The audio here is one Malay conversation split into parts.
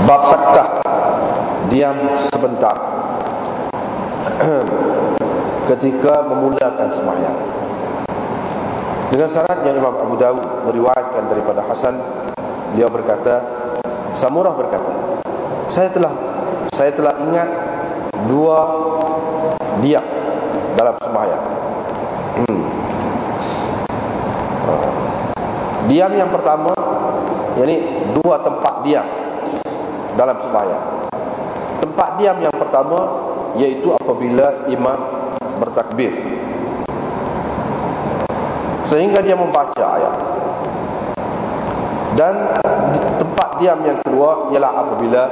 Bab saktah, diam sebentar ketika memulakan sembahyang. Dengan syarat yang Imam Abu Dawud meriwayatkan daripada Hasan, beliau berkata, Samurah berkata, saya telah ingat dua diam dalam sembahyang. Diam yang pertama, yakni dua tempat diam dalam sembahyang. Tempat diam yang pertama yaitu apabila imam bertakbir sehingga dia membaca ayat. Dan tempat diam yang kedua ialah apabila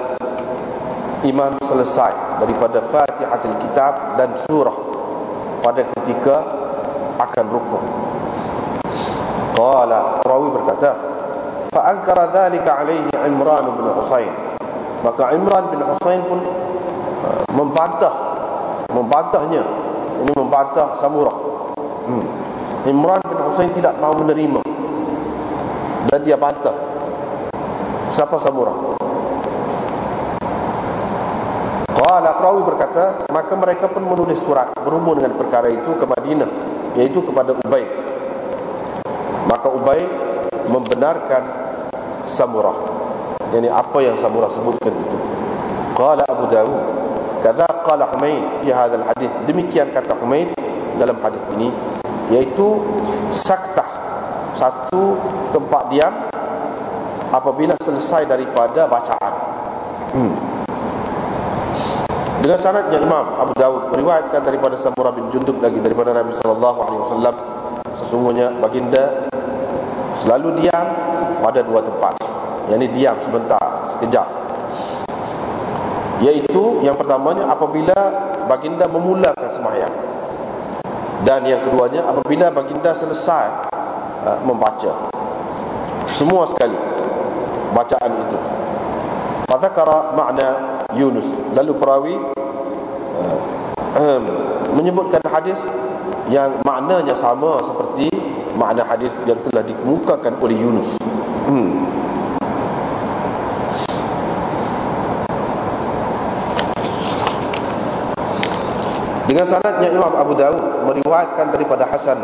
imam selesai daripada Fatihatul Kitab dan surah pada ketika akan rukuk. Qala, perawi berkata, fa ankara dhalika alaihi Imran bin Husain. Maka Imran bin Husain pun membantahnya. Ini membantah Samurah. Imran bin Husain tidak mahu menerima dan dia bantah. Siapa Samurah? Qala, perawi berkata, maka mereka pun menulis surat berhubung dengan perkara itu ke Madinah, yaitu kepada Ubay. Maka Ubay membenarkan Samurah, yakni apa yang Samurah sebutkan itu. Qala Abu Dawud, kadza qala Humaid fi hadzal hadis. Demikian kata Humaid dalam hadis ini, yaitu saktah, satu tempat diam apabila selesai daripada bacaan. Dengan sanadnya Imam Abu Dawud meriwayatkan daripada Samurah bin Jundub lagi daripada Nabi sallallahu alaihi wasallam, sesungguhnya baginda selalu diam pada dua tempat, yakni diam sebentar, sekejap. Yaitu yang pertamanya apabila baginda memulakan sembahyang, dan yang keduanya apabila baginda selesai membaca semua sekali bacaan itu. Fadzakara makna Yunus. Lalu perawi menyebutkan hadis yang maknanya sama seperti makna hadis yang telah dikemukakan oleh Yunus. Dengan sanadnya Imam Abu Dawud meriwayatkan daripada Hasan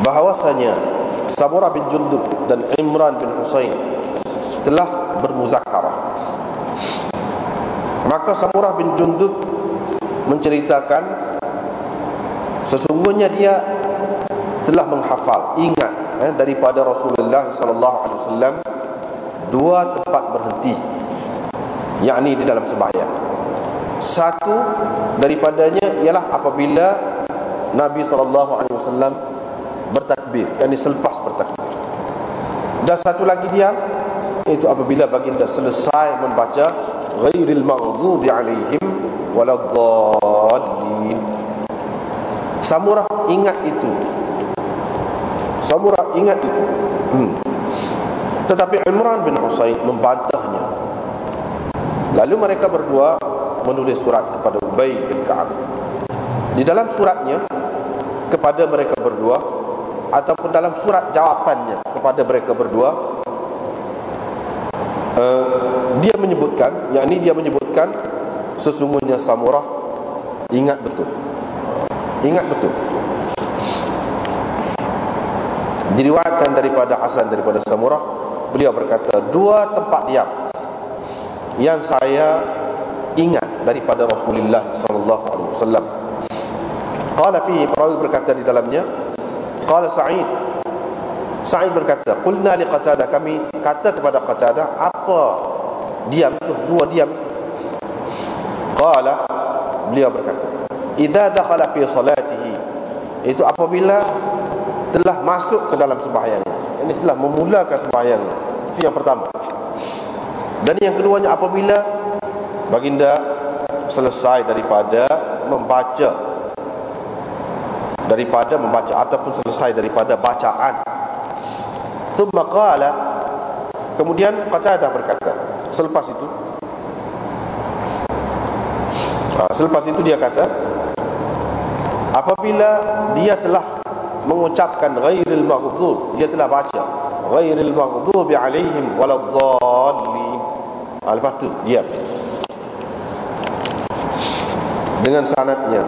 bahawasanya Samurah bin Jundub dan Imran bin Husain telah bermuzakarah. Maka Samurah bin Jundub menceritakan sesungguhnya dia telah menghafal, ingat daripada Rasulullah sallallahu alaihi wasallam dua tempat berhenti, yakni di dalam sembahyang. Satu daripadanya ialah apabila Nabi sallallahu alaihi wasallam bertakbir, yakni selepas bertakbir. Dan satu lagi diam, itu apabila baginda selesai membaca ghairil maghdubi alaihim waladdallin. Samurah ingat itu. Samurah ingat itu. Tetapi Imran bin Husain membantahnya. Lalu mereka berdua menulis surat kepada Ubay bin Ka'ab. Di dalam suratnya kepada mereka berdua, ataupun dalam surat jawapannya kepada mereka berdua, dia menyebutkan, yakni dia menyebutkan sesungguhnya Samurah ingat betul. Ingat betul. Diriwayatkan daripada Hasan daripada Samurah, beliau berkata, dua tempat diam yang saya ingat daripada Rasulullah sallallahu alaihi wasallam. Qala fihi, perawi berkata di dalamnya, qala Sa'id berkata, qulna li Qatadah, kami kata kepada Qatadah, apa diam itu, dua diam? Qala, beliau berkata, idza dakhala fi salatihi, itu apabila telah masuk ke dalam sembahyangnya, ini telah memulakan sembahyangnya. Itu yang pertama. Dan yang keduanya apabila baginda selesai daripada membaca ataupun selesai daripada bacaan. Thumma qala, kemudian Qatadah berkata, selepas itu dia kata, apabila dia telah mengucapkan ghairil maghdub, dia telah baca ghairil maghdubi alaihim waladdallin, Lepas tu diam dengan sanadnya.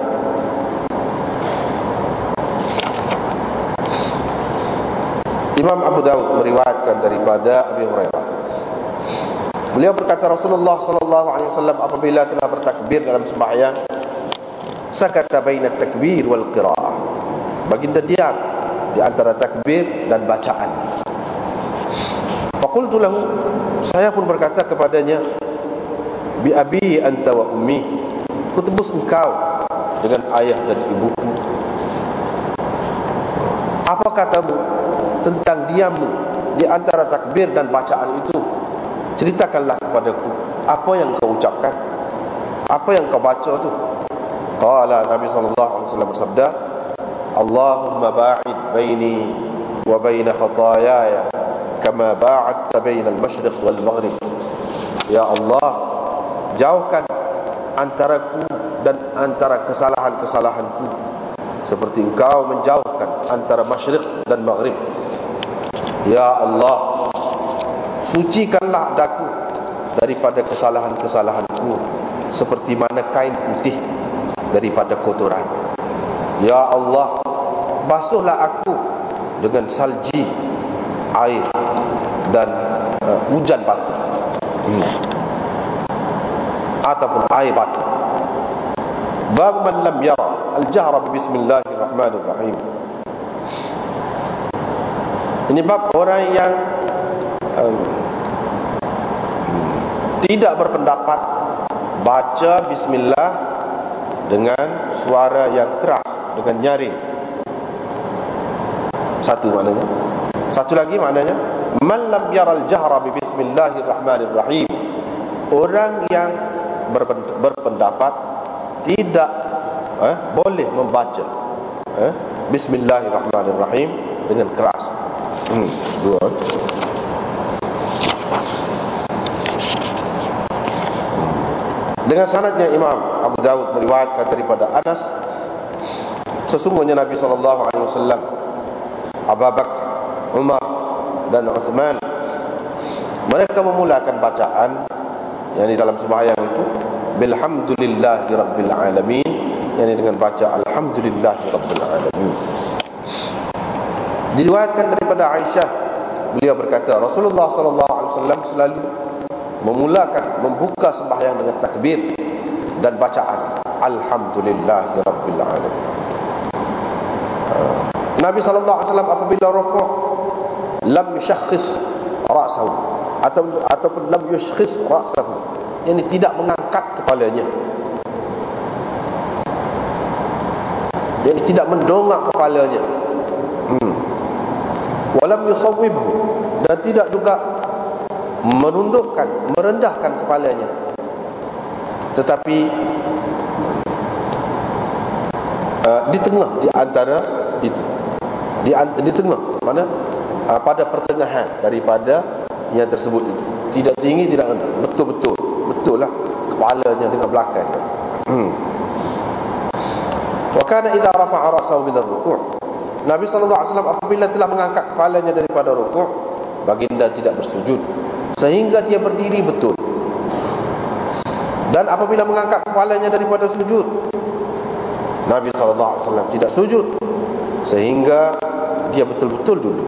Imam Abu Dawud meriwayatkan daripada Abi Hurairah. Beliau berkata, Rasulullah sallallahu alaihi wasallam apabila telah bertakbir dalam sembahyang, sakata baina takbir wal qiraah, baginda diam di antara takbir dan bacaan. Faqultu lahu, saya pun berkata kepadanya, bi abi anta wa ummi, ku tebus engkau dengan ayah dan ibuku. Apa katamu tentang diammu di antara takbir dan bacaan itu? Ceritakanlah kepadaku apa yang kau ucapkan, apa yang kau baca tu. Qala, Nabi sallallahu alaihi wasallam bersabda, Allahumma ba'id baini wa baina khataayaya kama ba'adta baina al-masyriq wal maghrib. Ya Allah, jauhkan antaraku dan antara kesalahan-kesalahanku seperti engkau menjauhkan antara masyriq dan maghrib. Ya Allah, sucikanlah daku daripada kesalahan-kesalahanku seperti mana kain putih daripada kotoran. Ya Allah, basuhlah aku dengan salji, air dan hujan batu ataupun air batu. Bab man lam yara al-jahra bi bismillahirrahmanirrahim. Ini bab orang yang tidak berpendapat baca bismillah dengan suara yang keras, dengan nyaring. Satu maknanya. Satu lagi maknanya, man lam yaral jahra bi bismillahirrahmanirrahim, orang yang berpendapat tidak boleh membaca bismillahirrahmanirrahim dengan keras. Dua. Dengan sanadnya Imam Abu Dawud meriwayatkan daripada Anas, sesungguhnya Nabi SAW, Abu Bakar, Umar dan Uthman, mereka memulakan bacaan yang di dalam sembahyang itu bilhamdulillahi rabbil alamin, yang dengan baca alhamdulillahi rabbil alamin. Diriwayatkan daripada Aisyah, beliau berkata, Rasulullah SAW selalu membuka sembahyang dengan takbir dan bacaan alhamdulillahi rabbil alamin. Nabi SAW apabila rukuk, lam yushakhis ra'sahu ataupun lam yushkhis ra'sahu, yang tidak mengangkat kepalanya, yang tidak mendongak kepalanya. Walam yusawwibhu, dan tidak juga menundukkan, merendahkan kepalanya, tetapi di tengah, di antara itu, di tengah, mana pada pertengahan daripada yang tersebut itu, tidak tinggi, tidak rendah, betul lah kepalanya dengan belakang. Wa kana idza rafa'a ra'sahu min ar-ruku', Nabi SAW apabila telah mengangkat kepalanya daripada rukuk, baginda tidak bersujud sehingga dia berdiri betul. Dan apabila mengangkat kepalanya daripada sujud, Nabi SAW tidak sujud sehingga dia betul-betul duduk.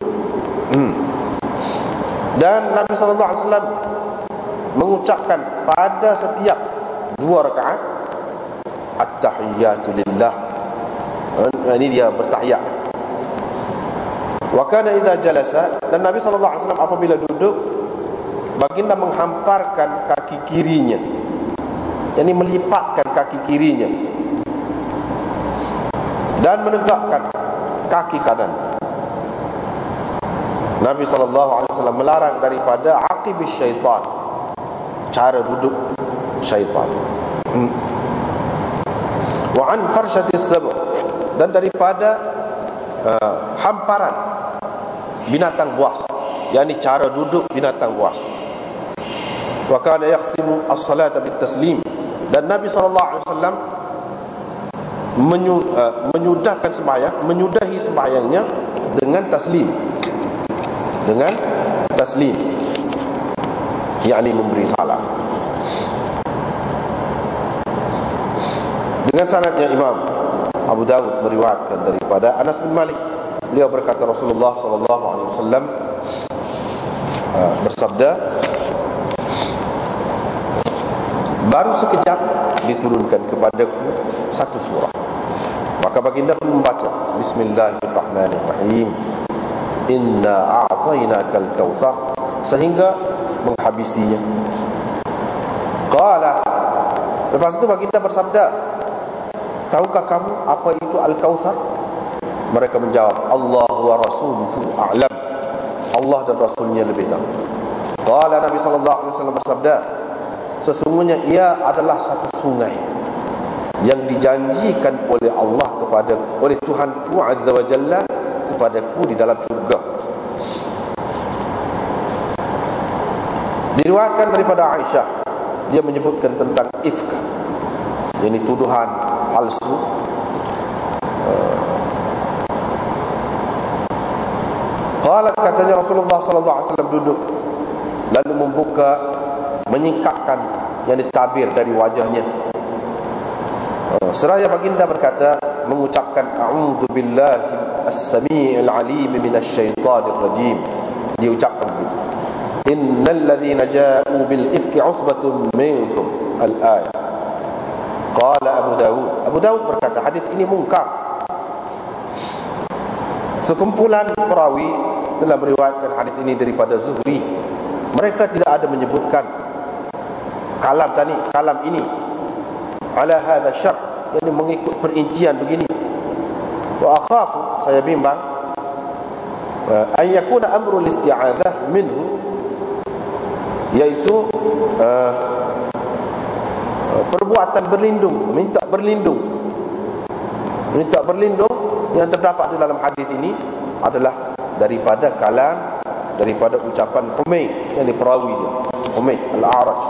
Dan Nabi SAW mengucapkan pada setiap 2 rakaat, at-tahiyyatu lillah. Ini dia bertahiyat. Wa kana idza jalasa, dan Nabi SAW apabila duduk, baginda menghamparkan kaki kirinya, yakni melipatkan kaki kirinya, dan menegakkan kaki kanan. Nabi SAW melarang daripada aqibis syaitan, cara duduk syaitan. Wa an farshatis sab', dan daripada hamparan binatang buas, yakni cara duduk binatang buas. Wa kana yakhtimu as-salata bit-taslim, dan Nabi SAW menyudahkan sembahyang, menyudahi sembahyangnya dengan taslim, yakni memberi salam. Dengan sanadnya Imam Abu Dawud meriwayatkan daripada Anas bin Malik, beliau berkata Rasulullah sallallahu alaihi wasallam bersabda, baru sekejap diturunkan kepadaku satu surah, maka baginda pun membaca Bismillahirrahmanirrahim, Inna a'tainakal kautsar, sehingga menghabisinya. Qala, lepas itu baginda bersabda, tahukah kamu apa itu al-kautsar? Mereka menjawab, Allah wa rasuluhu a'lam, Allah dan rasulnya lebih tahu. Qala, Nabi sallallahu alaihi wasallam bersabda, sesungguhnya ia adalah satu sungai yang dijanjikan oleh Allah oleh Tuhanku Azza wa Jalla kepadaku di dalam syurga. Diriwayatkan daripada Aisyah, dia menyebutkan tentang ifk, yakni tuduhan palsu. Qalat, katanya Rasulullah sallallahu alaihi wasallam duduk lalu membuka, menyingkapkan yang ditabir dari wajahnya. Seraya baginda berkata, mengucapkan a'udzu billahi as-sami'il 'alim minasy syaithanir rajim. Dia ucapkan begitu. Innal ladzina ja'u bil ifki 'usbatun minkum al-ayah. Qala Abu Dawud. Abu Dawud berkata, hadis ini mungkar. Sekumpulan perawi telah meriwayatkan hadis ini daripada Zuhri. Mereka tidak ada menyebutkan kalam ini ala hadha syar, yang mengikut perincian begini. Wa akhafu, saya bimbang, an yakuna amrul isti'adzah minhu, yaitu perbuatan berlindung, minta berlindung yang terdapat di dalam hadis ini adalah daripada kalam, daripada ucapan Humayd, yang diperawi dia, Humayd al-A'raj.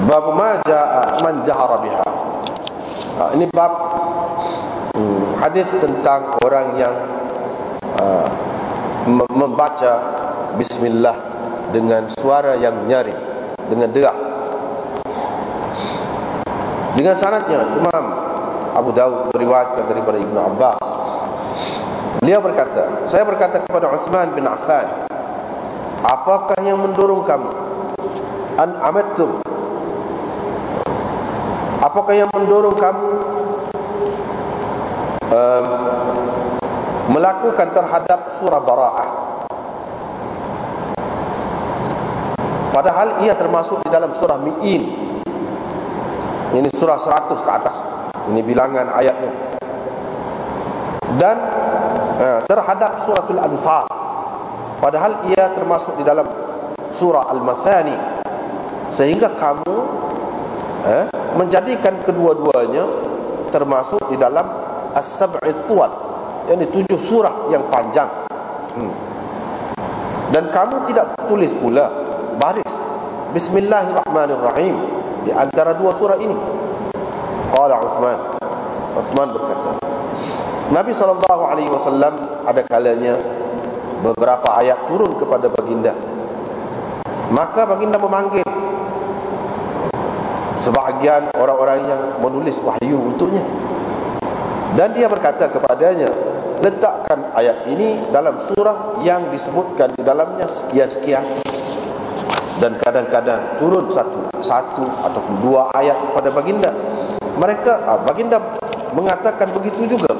Bab ma jaa man jahara biha. Ini bab hadis tentang orang yang membaca bismillah dengan suara yang nyaring, dengan derap. Dengan sanadnya Imam Abu Dawud meriwayatkan daripada Ibnu Abbas, beliau berkata, saya berkata kepada Utsman bin Affan, apakah yang mendorong kamu an amattum, apakah yang mendorong kamu melakukan terhadap surah Bara'ah, padahal ia termasuk di dalam surah Mi'in, ini surah 100 ke atas, ini bilangan ayatnya, dan terhadap suratul Anfal, padahal ia termasuk di dalam surah Al-Mathani, sehingga kamu menjadikan kedua-duanya termasuk di dalam As-Sab'i Tuwal, yakni 7 surah yang panjang. Dan kamu tidak tulis pula baris Bismillahirrahmanirrahim di antara 2 surah ini. Qala Utsman berkata, Nabi SAW ada kalanya beberapa ayat turun kepada baginda, maka baginda memanggil sebahagian orang-orang yang menulis wahyu untuknya, dan dia berkata kepadanya, letakkan ayat ini dalam surah yang disebutkan di dalamnya sekian-sekian. Dan kadang-kadang turun satu ataupun 2 ayat kepada baginda. Baginda mengatakan begitu juga.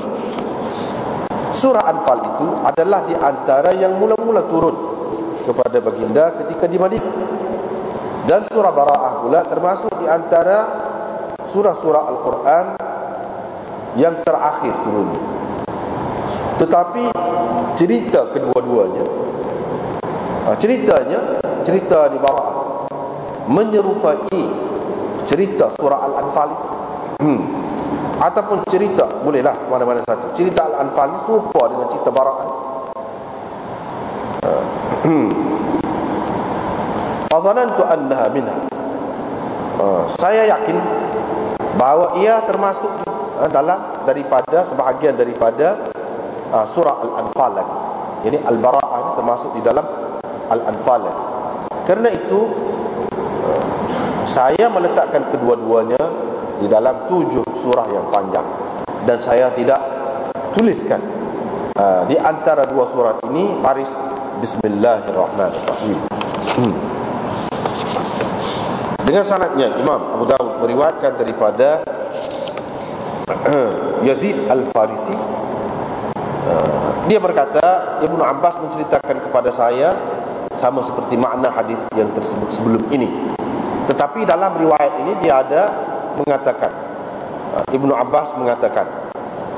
Surah Anfal itu adalah di antara yang mula-mula turun kepada baginda ketika di Madinah. Dan surah Bara'ah pula termasuk di antara surah-surah Al-Quran yang terakhir turun. Tetapi cerita kedua-duanya, cerita di Bara'ah menyerupai cerita surah Al-Anfal itu. Ataupun cerita, bolehlah mana-mana satu, cerita Al-Anfal ini serupa dengan cerita Bara'ah. Fazanantu annaha minha, saya yakin bahawa ia termasuk dalam daripada sebahagian daripada surah Al-Anfal lagi. Jadi Al-Bara'ah ini termasuk di dalam Al-Anfal lagi. Kerana itu Saya meletakkan kedua-duanya di dalam 7 surah yang panjang, dan saya tidak tuliskan di antara 2 surat ini baris Bismillahirrahmanirrahim. Dengan sanadnya Imam Abu Dawud meriwayatkan daripada Yazid Al-Farisi, dia berkata, Ibnu Abbas menceritakan kepada saya sama seperti makna hadis yang tersebut sebelum ini, tetapi dalam riwayat ini dia ada mengatakan, Ibnu Abbas mengatakan,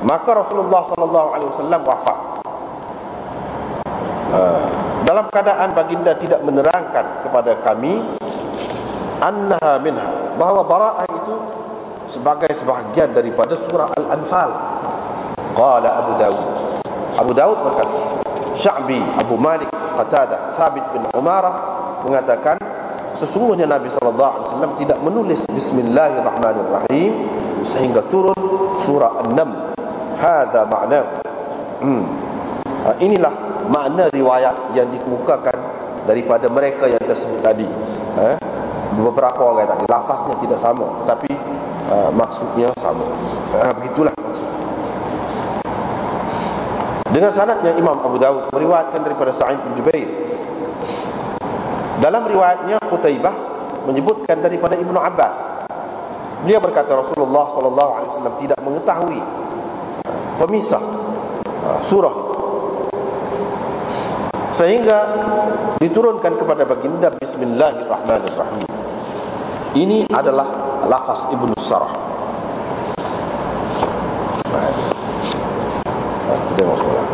maka Rasulullah SAW wafat dalam keadaan baginda tidak menerangkan kepada kami annaha minha, bahawa bara'ah itu sebagai sebahagian daripada surah Al-Anfal. Qala Abu Dawud berkata, Sya'bi, Abu Malik, Qatadah, Thabit bin Umarah mengatakan, sesungguhnya Nabi SAW tidak menulis Bismillahirrahmanirrahim sehingga turun surah An-Naml. Hadza ma'na. Inilah makna riwayat yang dikemukakan daripada mereka yang tersebut tadi. Beberapa orang tadi lafaznya tidak sama, tetapi maksudnya sama. Begitulah maksud. Dengan sanadnya Imam Abu Dawud meriwayatkan daripada Sa'id bin Jubair. Dalam riwayatnya Qutaibah menyebutkan daripada Ibnu Abbas, beliau berkata Rasulullah SAW tidak mengetahui pemisah surah itu, sehingga diturunkan kepada baginda Bismillahirrahmanirrahim. Ini adalah lafaz Ibnu Sarah. Tengok sekolah.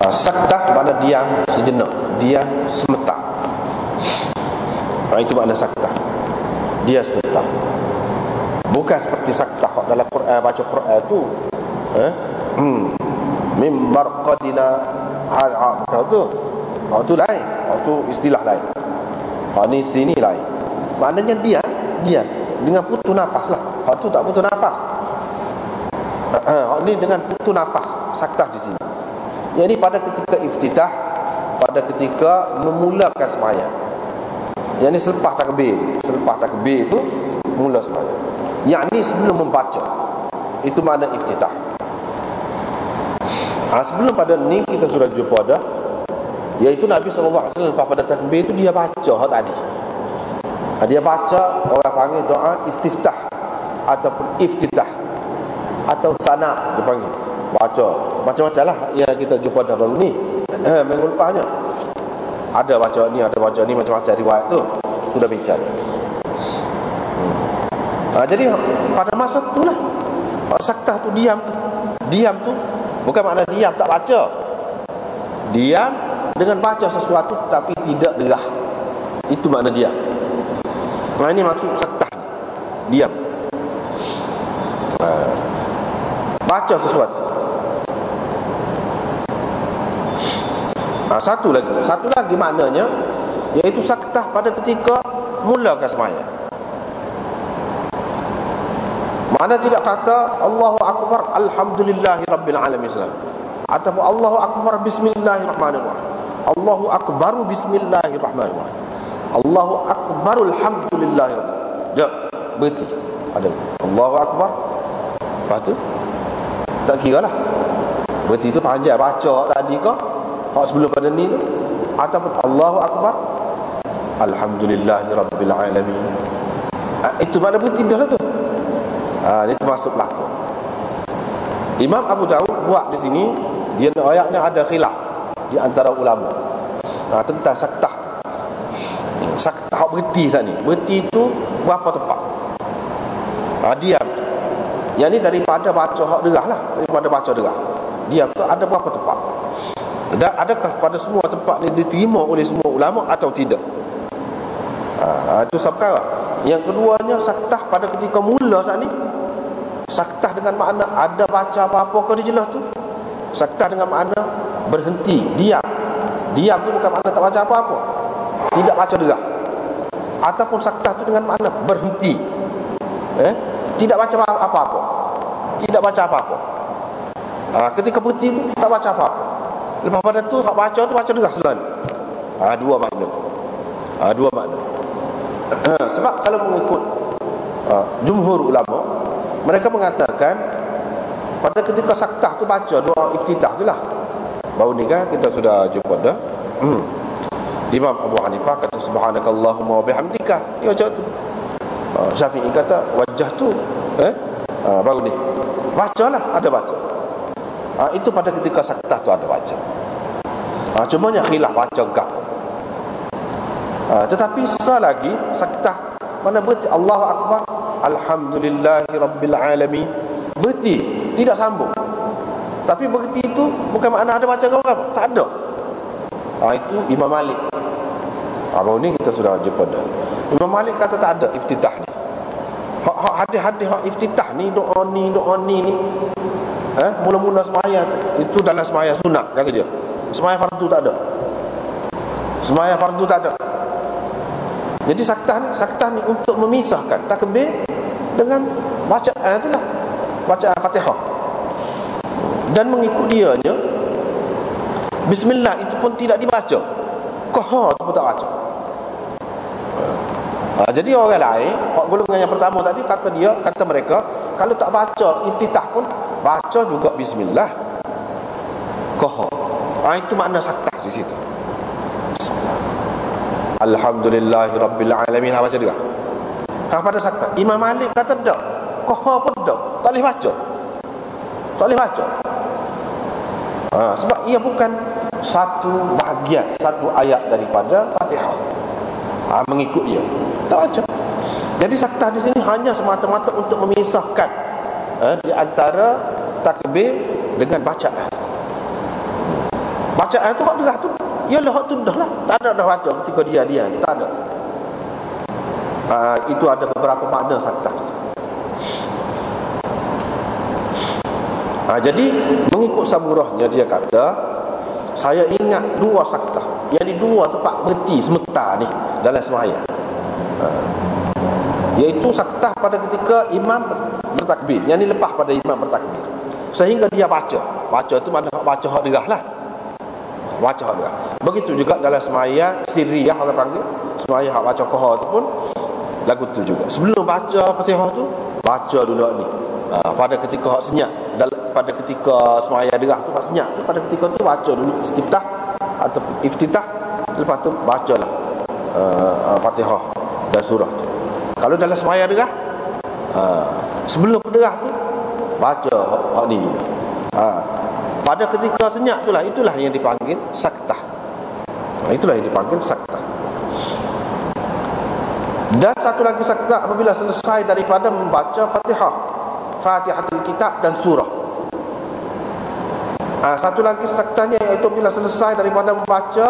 Saktah makna diam sejenak, diam sebentar. Itu makna saktah, dia sebentar. Bukan seperti saktah dalam Quran, baca Quran tu mim marqadina tu lain, tu istilah lain. Ni sini lain. Maknanya dia dengan putus nafas lah. Tu tak putus nafas. Ni dengan putus nafas, saktah di sini. Jadi pada ketika iftitah, pada ketika memulakan sembahyang. Yang ni selepas takbir itu mula sembahyang. Yang ni sebelum membaca. Itu makna iftitah. Sebelum pada ni kita sudah jumpa dah, iaitu Nabi SAW pada takbir itu dia baca tadi. Dia baca, orang panggil doa istiftah ataupun iftitah atau sana dia panggil. Baca macam-macam lah yang kita jumpa dah baru ni. Minggu lepasnya ada baca ni, macam-macam riwayat tu sudah bincang. Jadi pada masa itulah saktah tu diam tu bukan makna diam tak baca. Diam dengan baca sesuatu tapi tidak derah. Itu makna diam. Ini maksud saktah. Diam. Baca sesuatu. Satu lagi maknanya, iaitu saktah pada ketika mulakan sembahyang. Mana tidak kata Allahu Akbar Alhamdulillahi Rabbil Alamin ataupun Allahu Akbar Bismillahirrahmanirrahim, Allahu Akbaru Bismillahirrahmanirrahim, Allahu Akbarul Hamdulillahi. Berarti ada Allahu Akbar, lepas tu tak kira lah. Berarti itu panjang baca tadi ke sebelum pada ni tu, ataupun Allahu Akbar Alhamdulillahi Rabbil Alamin. Itu makna berarti dah tu. Ini termasuk pelakon. Imam Abu Dawud buat di sini, dia ayatnya ada khilaf di antara ulama tentang saktah. Saktah berhenti sana ni. Berhenti itu berapa tempat? Diam. Yang ni daripada baca hak derah lah, daripada baca derah. Diam tu ada berapa tempat? Dan adakah pada semua tempat ni diterima oleh semua ulama atau tidak? Itu satu perkara. Yang keduanya saktah pada ketika mula saat ni. Saktah dengan makna ada baca apa-apa ke di jelas tu. Saktah dengan makna berhenti, diam. Diam tu bukan makna tak baca apa-apa, tidak baca derah. Ataupun saktah tu dengan makna berhenti. Tidak baca apa-apa. Tidak baca apa-apa. Ketika berhenti tu tak baca apa-apa. Lepas pada tu hak baca tu baca deras selalu. Dua makna. Dua makna. Sebab kalau mengikut jumhur ulama, mereka mengatakan pada ketika saktah tu baca doa iftitah tu lah. Baru ni kan kita sudah jumpa dah. Imam Abu Hanifah kata subhanakallahumma wa bihamdika. Dia baca tu. Syafi'i kata wajah tu baru ni. Bacalah, ada baca. Itu pada ketika saktah tu ada baca. Cumanya khilaf baca gak. Tetapi selagi saktah mana berhenti Allahu Akbar, alhamdulillahi rabbil alamin, berhenti, tidak sambung. Tapi berhenti itu bukan makna ada baca kau apa? Tak ada. Itu Imam Malik. Baru ni kita sudah jumpa dah. Imam Malik kata tak ada iftitah ni. Hadis-hadis iftitah ni, doa ni ni. Mula-mula sembahyang itu dalam sembahyang sunat kata dia. Sembahyang fardu tak ada. Sembahyang fardu tak ada. Jadi saktah ni untuk memisahkan takbir dengan bacaan itulah. Bacaan Fatihah. Dan mengikut dianya bismillah itu pun tidak dibaca. Qahar tu pun tak baca. Jadi orang lain, golongan yang pertama tadi kata mereka kalau tak baca iftitah pun baca juga bismillah. Qahar. Itu makna saktah di situ. Alhamdulillahi rabbil alamin, baca juga. Pada saktah Imam Malik kata tak. Qahar pun tak. Tak boleh baca. Tak boleh baca. Sebab ia bukan satu bahagian, satu ayat daripada Fatihah. Mengikut dia tak baca. Jadi saktah di sini hanya semata-mata untuk memisahkan di antara takbir dengan bacaan. Bacaan tu hak derah tu, ialah hak tu dah lah. Tak ada dah baca ketika dia tak ada. Itu ada beberapa makna saktah. Jadi mengikut saburahnya dia kata, saya ingat dua saktah. Yang di dua tempat berhenti sementara ni dalam sembahyang. Iaitu saktah pada ketika imam bertakbir. Yang ni lepas pada imam bertakbir. Sehingga dia baca. Baca tu mana baca hak derah lah. Baca hak derah. Begitu juga dalam sembahyang sirriyah orang panggil. Sembahyang hak baca qahar tu pun lagu tu juga. Sebelum baca Fatihah tu baca dulu ni. Pada ketika hak senyap, pada ketika sembahyang derah tu hak senyap tu, pada ketika tu baca dulu istiftah atau iftitah, lepas tu bacalah Fatihah dan surah. Kalau dalam sembahyang derah, sebelum derah tu baca hak ni juga. Pada ketika senyap itulah yang dipanggil saktah. Itulah yang dipanggil saktah. Dan satu lagi saktah apabila selesai daripada membaca Fatihatul Kitab dan surah. Satu lagi saktahnya iaitu bila selesai daripada membaca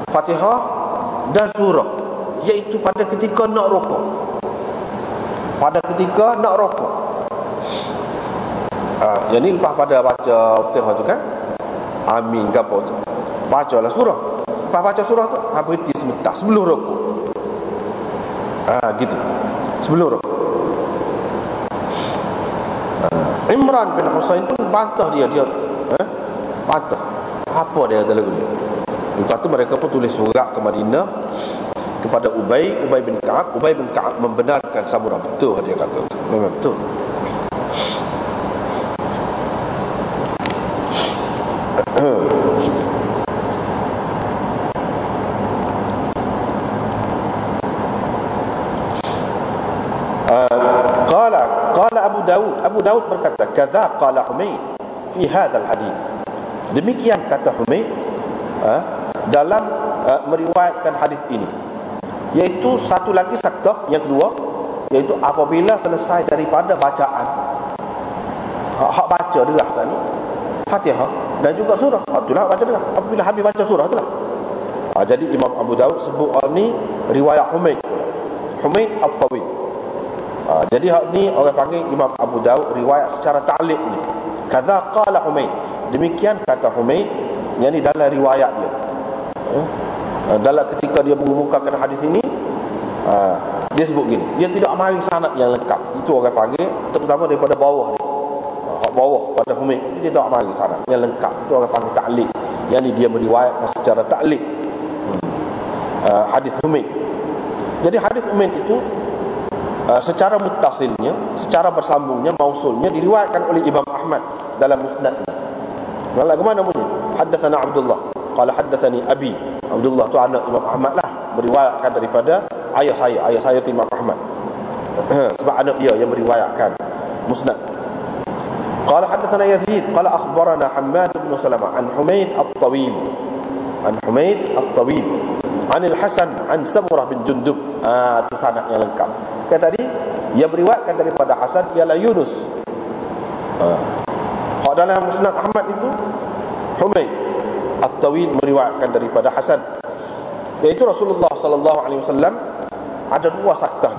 Fatihah dan surah, iaitu pada ketika nak rukuk. Pada ketika nak rukuk. Yang ni lepas pada baca Fatihah tu kan, amin ke apa tu, bacalah surah. Lepas baca surah tu berhenti sebentar sebelum rukuk. Gitu. Sebelum rukuk. Imran bin Husain pun bantah dia bantah. Apa dia kata lagu ni? Lepas tu mereka pun tulis surat ke Madinah kepada Ubay bin Ka'ab. Ubay bin Ka'ab membenarkan saburah. Betul dia kata. Memang betul. Qala Abu Daud berkata, kadza qala Humaid fi hadzal hadis. Demikian kata Humaid dalam meriwayatkan hadis ini. Iaitu satu lagi saktah yang kedua, iaitu apabila selesai daripada bacaan hak baca derah tadi Fatihah dan juga surah. Itulah baca derah. Apabila habis baca surah itulah. Jadi Imam Abu Daud sebut ni riwayat Humaid Al-Tawil. Jadi hak ni orang panggil Imam Abu Daud riwayat secara ta'liq ni. Kadza qala Humaid. Demikian kata Humaid, yang ni dalam riwayat dia. Dalam ketika dia mengemukakan hadis ini, Dia sebut gini, dia tidak mari sanad yang lengkap. Itu orang panggil, terutama daripada bawah ni, bawah pada Humaid, dia tak mari sanad yang lengkap. Itu orang panggil ta'liq. Yang ni dia meriwayatkan secara ta'liq hadis Humaid. Jadi hadis Humaid itu secara muttasilnya, secara bersambungnya, mausulnya diriwayatkan oleh Imam Ahmad dalam musnadnya. Malah kemana bunyi? Haddatsana Abdullah qala haddatsani abi. Abdullah tu anak Imam Ahmad lah, meriwayatkan daripada ayah saya tu Imam Ahmad. Sebab anak dia yang meriwayatkan musnad. Qala haddatsana Yazid qala akhbarana Hammad bin Salamah an Humaid at-Tawil. An Humaid at-Tawil an al-Hasan an Samurah bin Jundub. Itu sanad yang lengkap. Kata tadi yang meriwayatkan daripada Hasan ialah Yunus. Hak dalam musnad Ahmad itu Humaid at-Tawil meriwayatkan daripada Hasan, iaitu Rasulullah sallallahu alaihi wasallam ada dua saktah.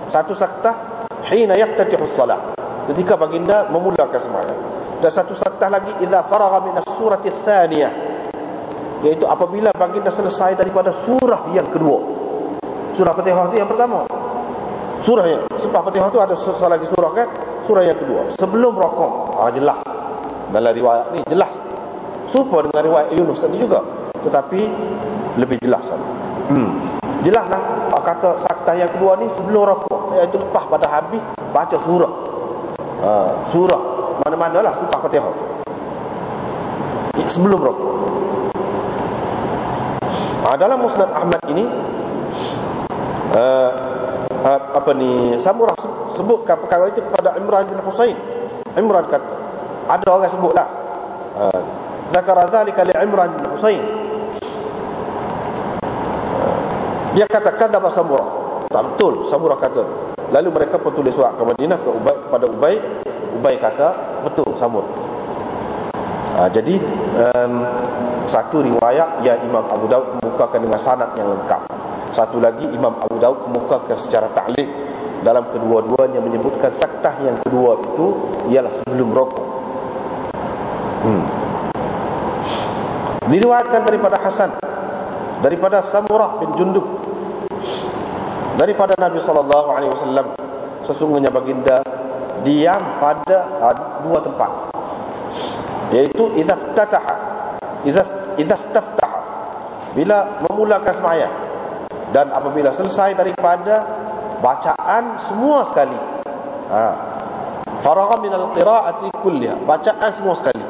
Satu saktah hina yaftatihu as-salat, ketika baginda memulakan sembahyang, dan satu saktah lagi idza faragha min as-surati ats-tsaniyah, iaitu apabila baginda selesai daripada surah yang kedua. Surah Fatihah itu yang pertama. Surah yang selepas Fatihah itu ada lagi surah kan? Surah yang kedua sebelum rukuk. Jelas dalam riwayat ni, jelas serupa dengan riwayat Yunus tadi juga, tetapi lebih jelas. Jelaslah kata saktah yang kedua ni sebelum rukuk, iaitu lepas pada habis baca surah. Surah mana-manalah selepas Fatihah sebelum rukuk. Dalam musnad Ahmad ini Samurah sebutkan perkara itu kepada Imran bin Husain. Imran kata, ada orang sebutlah zakara dzalika li Imran bin Husain. Dia kata kadzaba Samurah. Tak betul Samurah kata. Lalu mereka pun tulis surat ke Madinah kepada Ubay. Ubay kata betul Samurah. Jadi satu riwayat yang Imam Abu Daud kemukakan dengan sanad yang lengkap. Satu lagi Imam Abu Daud kemukakan secara ta'liq. Dalam kedua-duanya menyebutkan saktah yang kedua itu ialah sebelum rukuk. Diriwayatkan daripada Hasan, daripada Samurah bin Jundub, daripada Nabi SAW, sesungguhnya baginda diam pada dua tempat, iaitu idza istaftaha, bila memulakan sembahyang, dan apabila selesai daripada bacaan semua sekali. Faragha min al-qira'ati kulliha, bacaan semua sekali.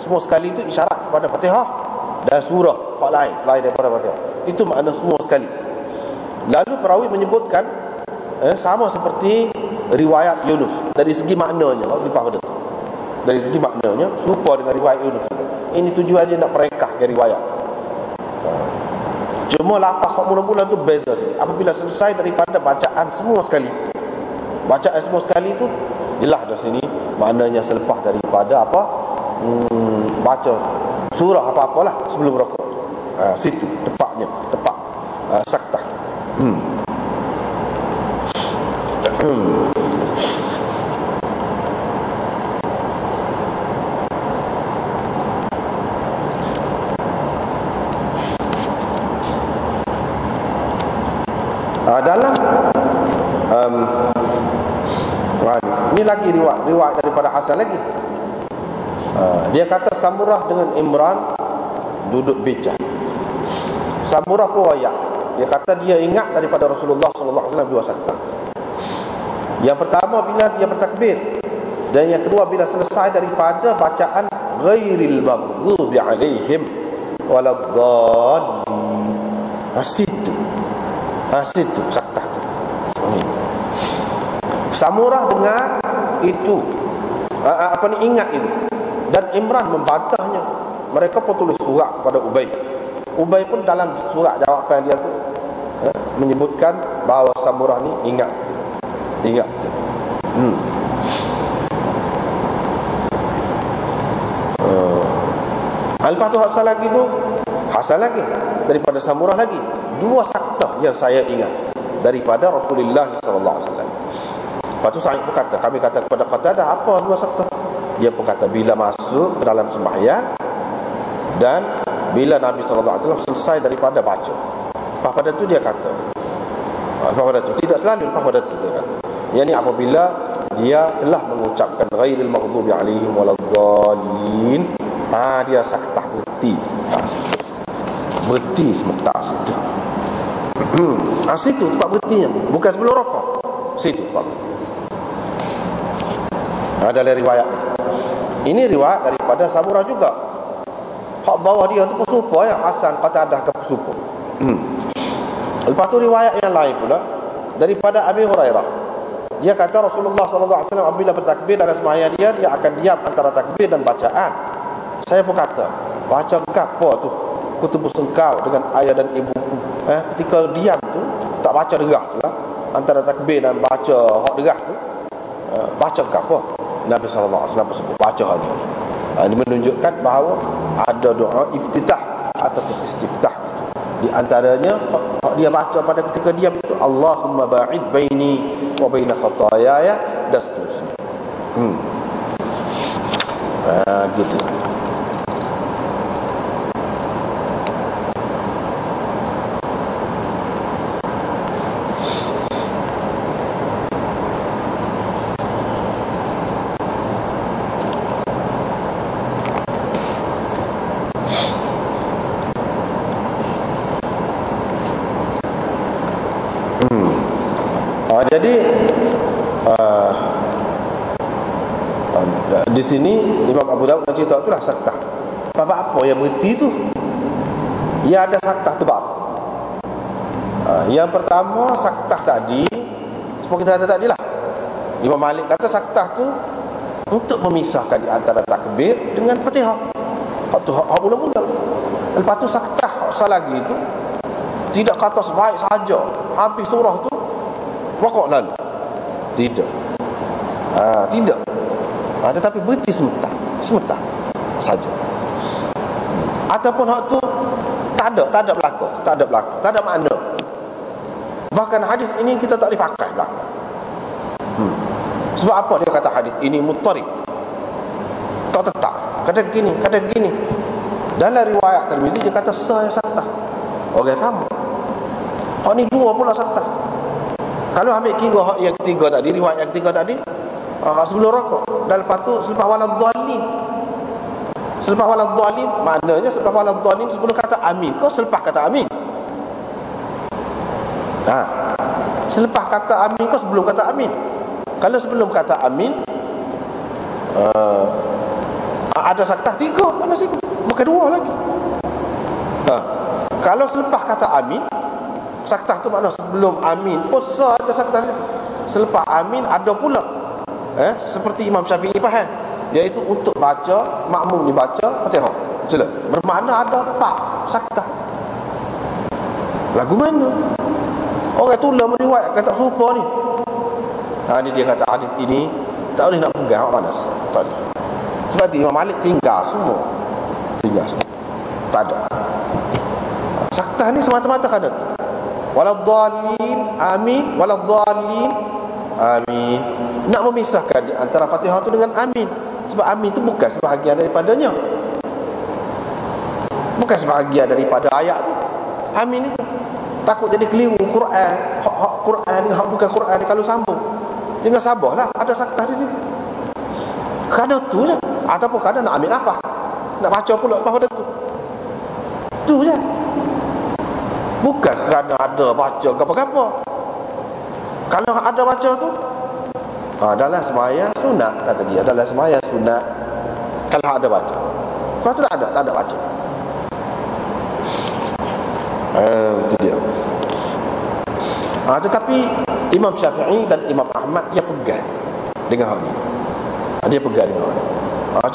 Semua sekali itu isyarat kepada Fatihah dan surah hak lain selain daripada Fatihah. Itu makna semua sekali. Lalu perawi menyebutkan sama seperti riwayat Yunus dari segi maknanya. Dari segi maknanya serupa dengan riwayat Yunus. Ini tujuannya nak merekahkan riwayat. Cuma lafaz mula-mula tu beza sikit. Apabila selesai daripada bacaan semua sekali. Bacaan semua sekali tu jelas dah sini maknanya selepas daripada baca surah apa-apalah sebelum rukuk. Situ tepatnya, tepat saktah. Dalam ini lagi riwayat daripada Hasan lagi. Dia kata Samurah dengan Imran duduk bijah. Samurah pun wayak. Dia kata dia ingat daripada Rasulullah SAW dua saktah. Yang pertama bila dia bertakbir, dan yang kedua bila selesai daripada bacaan ghairil maghdubi alaihim waladdallin. Situ saktah tu. Samurah dengar itu, ingat itu, dan Imran membantahnya. Mereka pun tulis surat kepada Ubay. Ubay pun dalam surat jawapan dia tu menyebutkan bahawa Samurah ni ingat. Lepas tu Hasan lagi daripada Samurah lagi. Dua saktah yang saya ingat daripada Rasulullah SAW. Lepas tu Sa'id pun kata, kami kata kepada Qatadah, apa dua saktah? Dia pun kata bila masuk ke dalam sembahyang dan bila Nabi SAW selesai daripada baca. Pada tu dia kata Lepas pada tu, tidak selalu lepas pada tu dia kata. Yang ni apabila dia telah mengucapkan ghairil maghdubi alaihim waladdallin, dia saktah berhenti sebentar. Berhenti sebentar situ. Situ tempat berhentinya, bukan sebelum rokok. Situ tempat berhenti. Ada riwayat ni. Ini riwayat daripada Samurah juga. Hak bawah dia tu pesupa yang Hasan Qatadah ke pesupa. Lepas tu riwayat yang lain pula daripada Abi Hurairah. Dia kata Rasulullah sallallahu alaihi wasallam apabila bertakbir dalam sembahyang dia akan diam antara takbir dan bacaan. Saya pun kata, baca gapo tu? Kutubus engkau dengan ayah dan ibuku. Ketika diam tu tak baca derah tu lah. Antara takbir dan baca hak derah tu, baca gapo? Nabi sallallahu alaihi wasallam sebut baca hal ini. Ini menunjukkan bahawa ada doa iftitah ataupun istiftah. Di antaranya dia baca pada ketika diam itu Allahumma ba'id baini wa baina khataayaya dan seterusnya. Gitu. Jadi di sini Imam Abu Dawud cerita itulah saktah. Apa yang berhenti tu? Ya ada saktah tu bab. Yang pertama saktah tadi, seperti kita kata tadi lah. Imam Malik kata saktah tu untuk memisahkan di antara takbir dengan Fatihah. Hak tu hak mula-mula. Lepas tu saktah hak lagi tu tidak kata sebaik saja habis surah tu rokok lalu. Tidak. Tidak. Tetapi berhenti sebentar saja. Ataupun hak tu tak ada berlaku, tak ada makna. Bahkan hadis ini kita tak boleh pakai belaka. Sebab apa dia kata hadis ini muttarib? Tak tetap. Kata gini. Dalam riwayat Tirmizi dia kata saya saktah. Orang sama. Hak ni dua pula saktah. Kalau ambil kira hak yang ketiga tadi, riwayat yang ketiga tadi, sebelum rokok, dan lepas tu selepas waladhdallin. Selepas waladhdallin, maknanya selepas waladhdallin sebelum kata amin. Kau selepas kata amin. Selepas kata amin kau sebelum kata amin. Kalau sebelum kata amin, ada saktah tiga pada situ, bukan dua lagi. Kalau selepas kata amin, saktah tu makna sebelum amin pun ada saktah itu. Selepas amin ada pula seperti Imam Syafi'i faham, iaitu untuk baca makmum dibaca Fatihah. Jelas. Bermakna ada 4 saktah. Lagu mana? Orang tulah meriwayatkan tak serupa ni. Ni dia kata hadis ini tak boleh nak pegang hak mana. Tak boleh. Sebab tu Imam Malik tinggal semua. Tak ada. Saktah ni semata-mata kada tu. Waladhdallin amin, waladhdallin amin. Nak memisahkan di antara Fatihah tu dengan amin. Sebab amin tu bukan sebahagian daripadanya. Bukan sebahagian daripada ayat tu. Amin itu takut jadi keliru Quran. Hak Quran ni hak bukan Quran ni kalau sambung. Jangan sabarlah, ada saktah di situ. Kadang tu lah. Ataupun kadang nak ambil apa? Nak baca pula apa pada tu. Tu je. Bukan kerana ada baca apa-apa. Kalau ada baca tu, dalam sembahyang sunat kata dia, dalam sembahyang sunat kalau ada baca. Kalau tu tak ada baca. Itu dia. Tetapi Imam Syafi'i dan Imam Ahmad dia pegang dengan hal ni. Dia pegang dengan hal ni.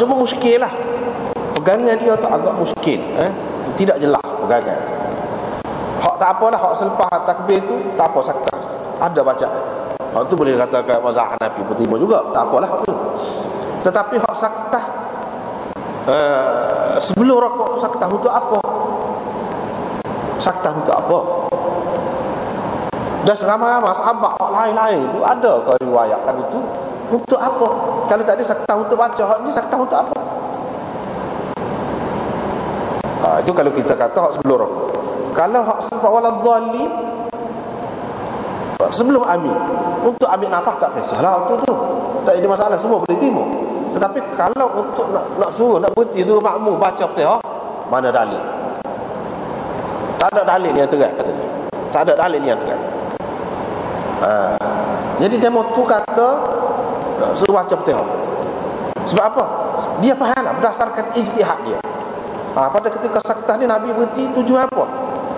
Cuma muskil lah. Pegangan dia tu agak muskil. Tidak jelas pegangan. Hak tak apalah, hak selepas takbir tu tak apa saktah. Ada bacaan. Hak tu boleh katakan mazhab Hanafi berterima juga. Tak apalah hak tu. Tetapi hak saktah sebelum rokok tu saktah untuk apa? Saktah untuk apa? Dan seramai-ramai sahabat hak lain-lain tu ada ke riwayat lagu tu untuk apa? Kalau tak ada saktah untuk baca, hak ni saktah untuk apa? Itu kalau kita kata hak sebelum rokok. Kalau hak selepas waladhdallin Sebelum ambil, untuk ambil nafas tak kisahlah waktu tu, tak ada masalah, semua boleh timur. Tetapi kalau untuk nak suruh, nak berhenti, suruh makmum baca Fatihah, mana dalil? Tak ada dalil yang terang katanya. Tak ada dalil yang terang. Jadi demo tu kata suruh baca Fatihah. Sebab apa? Dia faham berdasarkan ijtihad dia. Pada ketika saktah ni Nabi berhenti, tujuan apa?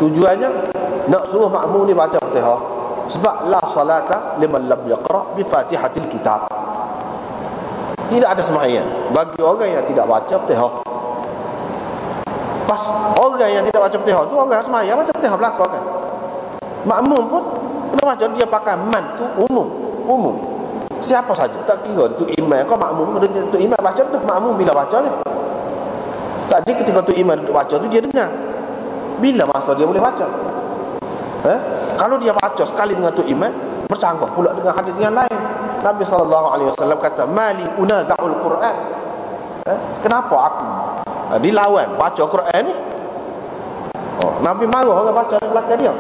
Tujuannya nak suruh makmum ni baca Fatihah. Sebab la salata liman lam yaqra bi Fatihatil Kitab. Tidak ada sembahyang bagi orang yang tidak baca Fatihah. Pas orang yang tidak baca Fatihah tu orang sembahyang baca Fatihah belakang kan. Makmum pun kena baca, dia pakai man tu umum. Siapa saja, tak kira tu imam kau makmum, tu imam baca tu, makmum bila baca ni. Tadi ketika tu imam baca tu dia dengar. Bila masa dia boleh baca? Kalau dia baca sekali dengan tu imam, bercanggah pula dengan hadis yang lain. Nabi SAW kata, mali unaza'ul Quran. Kenapa aku dilawan baca Quran ni? Nabi marah orang baca di belakang dia.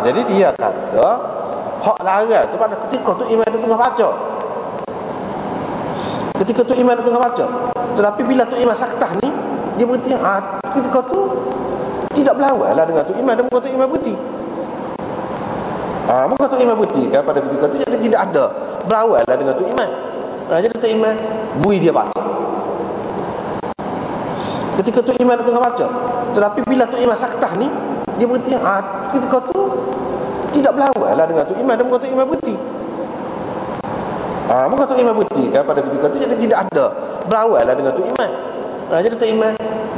Jadi dia kata hak larang tu pada ketika tu imam tu tengah baca. Ketika tu imam tu tengah baca. Tetapi bila tu imam saktah ni, dia berhenti. Ketika tu tidak berlawan lah dengan tu imam, dan muka tu imam berhenti. Muka tu imam berhenti kan, pada ketika tu jadi tidak ada berlawan lah dengan tu imam. Jadi tu imam bui dia baca. Ketika tu imam tengah baca. Tetapi bila tu imam saktah ni, dia berhenti. Ketika tu tidak berlawan lah dengan tu imam, dan muka tu imam berhenti. Muka tu imam berhenti kan, pada ketika tu jadi tidak ada berlawan lah dengan tu imam. Jadi tu imam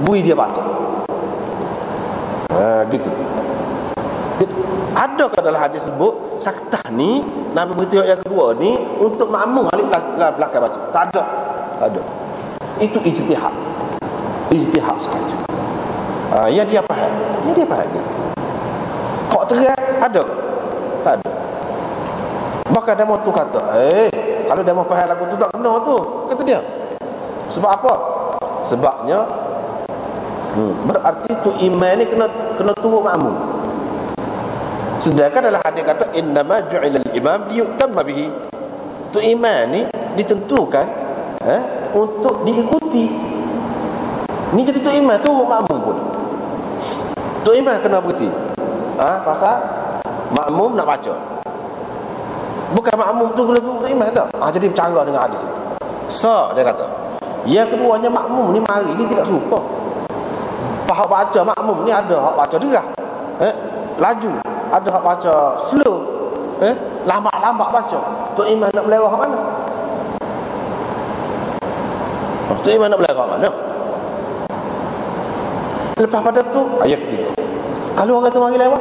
bui dia baca. Gitu. Adakah dalam hadis sebut saktah ni Nabi berhenti yang kedua ni untuk makmum alik belakang baca? Tak ada. Itu ijtihad sahaja. Yang dia faham gitu. Hak terang ada ke? Tak ada. Maka dia mau tu kata, kalau dia mau faham lagu tu tak kena tu, kata dia. Sebab apa? Sebabnya berarti tu imam ni kena turut makmum. Sedangkan dalam hadis kata innama ju'ila al-imam liyutamma bihi. Tu imam ni ditentukan untuk diikuti. Ni jadi tu imam tu makmum pun. Tu imam kena berhenti. Pasal makmum nak baca. Bukan makmum tu kena tu imam tak. Jadi bercanggah dengan hadis itu. Dia kata. Yang keduanya makmum ni mari ni tidak suka. Hak baca makmum ni ada hak baca derah, laju, ada hak baca slow, lambat baca. Tu imam nak melewah hak mana? Tu imam nak melewah hak mana? Lepas pada tu ayat ketiga, kalau orang tu mari lewat,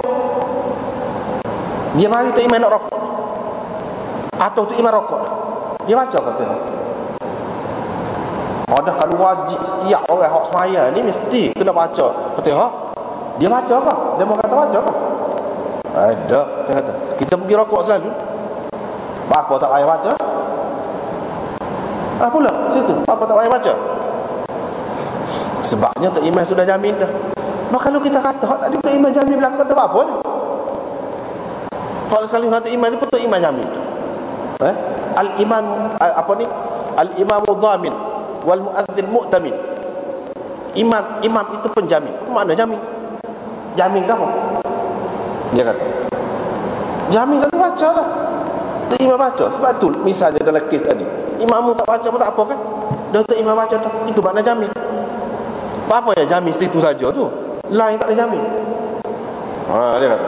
dia mari tu imam nak rokok, atau tu imam rokok, dia baca kata. Ada kalau wajib setiap orang hak semaya ni mesti kena baca Fatihah. Dia baca apa? Dia mau kata baca apa? Ada. Dia kata kita pergi rokok selalu. Apa tak payah baca? Pula situ. Apa tak payah baca? Sebabnya tak imam sudah jamin dah. Maka kalau kita kata hak tadi tak imam jamin belakang dah apa dah? Kalau saling hak imam ni betul imam jamin. Al-imam al-imamu dhamin wal muadzin mu'tamin. Imam itu penjamin. Apa makna jamin? Jamin ke apa? Dia kata jamin satu baca lah. Tak imam baca. Sebab tu misalnya dalam kes tadi, imam tak baca pun tak apa kan? Dah tak imam baca dah. Itu makna jamin. Apa ya jamin situ saja tu? Lain tak ada jamin. Dia kata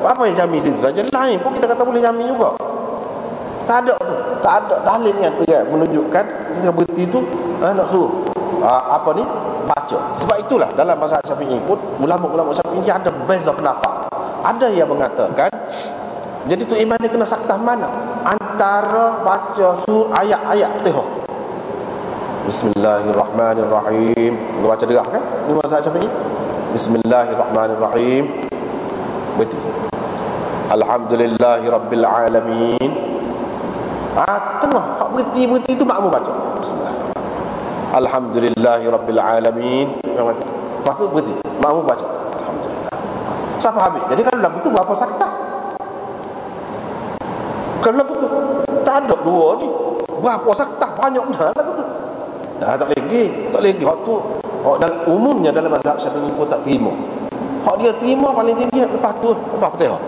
apa yang jamin situ saja? Lain pun kita kata boleh jamin juga. Tak ada tu. Tak ada dalil yang terang menunjukkan kita berhenti tu nak suruh baca. Sebab itulah dalam mazhab Syafi'i pun ulama-ulama Syafi'i ada beza pendapat. Ada yang mengatakan jadi tu imam ni kena saktah mana? Antara baca ayat-ayat Fatihah. Bismillahirrahmanirrahim. Kita baca derah kan? Ini mazhab Syafi'i. Bismillahirrahmanirrahim. Betul. Alhamdulillahirabbil alamin. Tengah hak berhenti itu makmum baca bismillah. Alhamdulillahirabbil alamin. Lepas tu berhenti makmum baca alhamdulillah. Siapa habis? Jadi kalau lagu tu berapa saktah? Kalau lagu tu tak ada dua ni. Berapa saktah banyak dah lagu tu. Tak lagi hak tu. Hak dalam umumnya dalam mazhab Syafi'i pun tak terima. Hak dia terima paling tinggi lepas tu lepas Fatihah.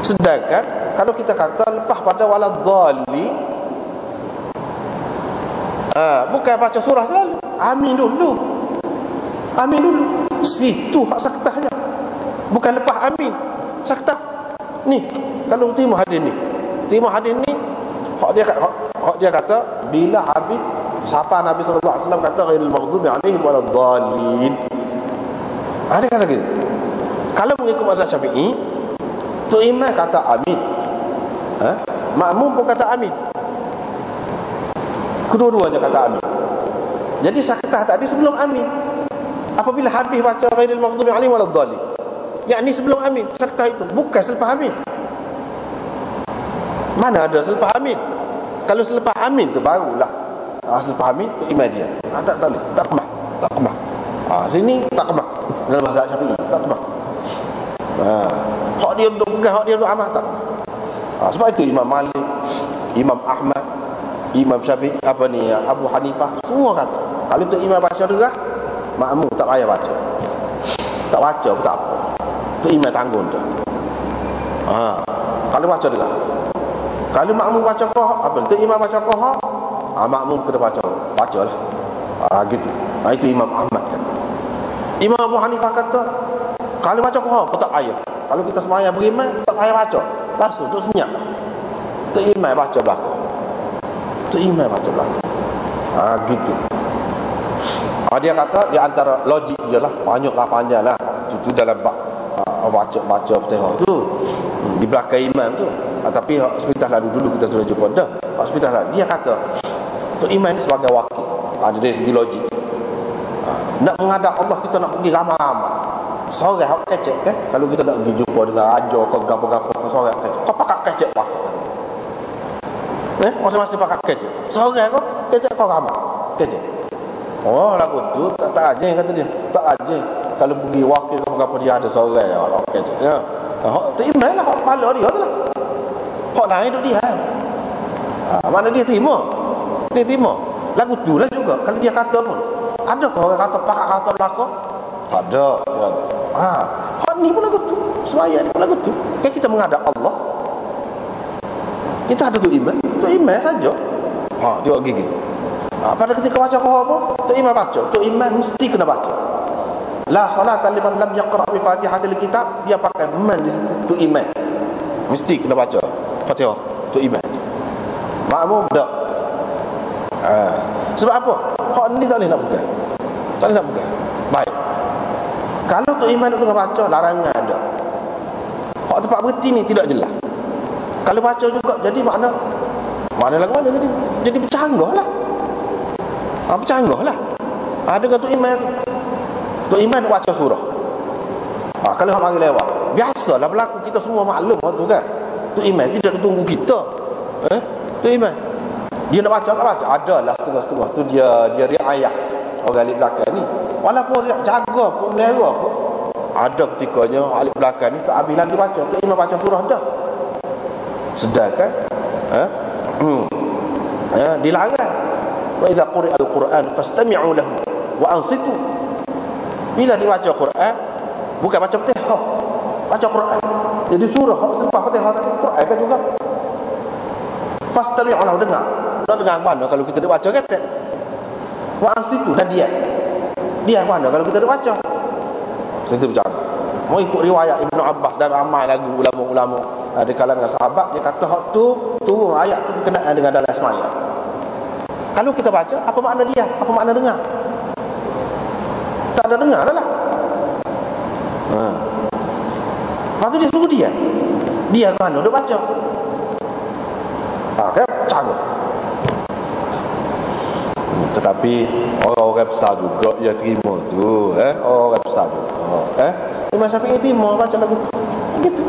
Sedangkan kalau kita kata lepas pada waladhdallin, bukan baca surah selalu. Amin dulu. Situ hak saktahnya. Bukan lepas amin. Saktah. Ni, kalau terima hadis ni. Hak dia kata bila habis siapa Nabi sallallahu alaihi wasallam kata ghairil maghdubi alaihim waladdallin. Ada kata gitu. Kalau mengikut mazhab Syafi'i, tu imam kata amin. Makmum pun kata amin. Kedua-duanya kata amin. Jadi saktah tadi sebelum amin. Apabila habis baca ghairil maghdubi alaihim waladdallin, yakni sebelum amin, saktah itu bukan selepas amin. Mana ada selepas amin? Kalau selepas amin tu barulah selepas amin tu imam dia. Tak boleh. Tak kemah. Sini tak kemah. Dalam mazhab Syafi'i tak kemah. Hak dia untuk pegang, hak dia untuk amal tak. Sebab itu Imam Malik, Imam Ahmad, Imam Syafi'i, Abu Hanifah semua kata kalau tu imam baca derah, makmum tak payah baca. Tak baca pun tak apa. Tu imam tanggung tu. Kalau baca derah. Kalau makmum baca qahar, tu imam baca qahar, makmum kena bacalah. Gitu. Itu Imam Ahmad kata. Imam Abu Hanifah kata kalau baca qahar pun tak payah. Kalau kita sembahyang beriman tak payah baca. Langsung tu senyap. Tu imam baca belakang. Gitu. Dia kata di antara logik je lah, panjang lah. Itu dalam baca Fatihah tu di belakang imam tu. Tapi sepintas lalu dulu kita sudah jumpa dah. Sepintas lalu dia kata tu imam ni sebagai wakil. Dari segi logik. Nak menghadap Allah kita nak pergi ramai-ramai. Seorang hak kecek kan? Kalau kita nak pergi jumpa dengan raja ke gapo-gapo ke seorang kecek. Kau pakai kecek pak. Masing-masing pakai kecek. Seorang kau kecek kau ramai. Kecek. Lagu tu tak aja kata dia. Tak aja. Kalau pergi wakil ke gapo dia ada seorang yang kecek. Ya. Tu imam lah kepala dia tu lah. Hak lain duduk dia. Mana dia terima? Lagu tu lah juga. Kalau dia kata pun, ada ke orang kata pakak kata belakang? Ada. Hak ni pun lagu tu. Semaya ni pun lagu tu. Kan kita menghadap Allah. Kita ada tu imam saja. Dia gigi. Pada ketika baca apa? Tu imam baca. Tu imam mesti kena baca. La salata liman lam yaqra bi Fatihatil kitab. Dia pakai man di situ. Tu imam. Mesti kena baca Fatihah. Tu imam. Makmum tak. Sebab apa? Hak ni tak boleh nak pegang. Baik. Kalau tu imam tu tengah baca, larangan ada. Hak tempat berhenti ni tidak jelas. Kalau baca juga, jadi mana lagu mana jadi bercanggah lah. Bercanggah lah. Dengan tu imam nak baca surah. Kalau hak mari lewat, biasalah berlaku, kita semua maklum tu kan. Tu imam tidak tunggu kita. Tu imam dia nak baca tak baca, adalah setengah-setengah tu dia riayah orang alik belakang ni, walaupun dia jaga pun melera pun ada ketikanya alik belakang ni tak habis lagi baca, tu imam baca surah dah. Sedangkan dilarang wa idza quri'a al-Quran fastami'u lahu wa ansitu. Bila dibaca Quran bukan baca Fatihah, baca Quran. Jadi surah selepas Fatihah tadi Quran kan juga. Fastami'u lahu, dengar. Nak dengar mana kalau kita nak baca kata. Wa ansitu, dan dia mana kalau kita nak baca. Itu bercakap. Mau ikut riwayat Ibnu Abbas dan ramai lagi ulama-ulama di kalangan sahabat, dia kata hak tu turun ayat tu berkenaan dengan dalam sembahyang. Kalau kita baca, apa makna dia? Apa makna dengar? Tak ada dengar lah. Lepas tu dia suruh dia mana dia baca. Kan cara. Tetapi orang-orang besar juga dia terima tu, orang besar juga. Imam Syafi'i terima baca lagu gitu.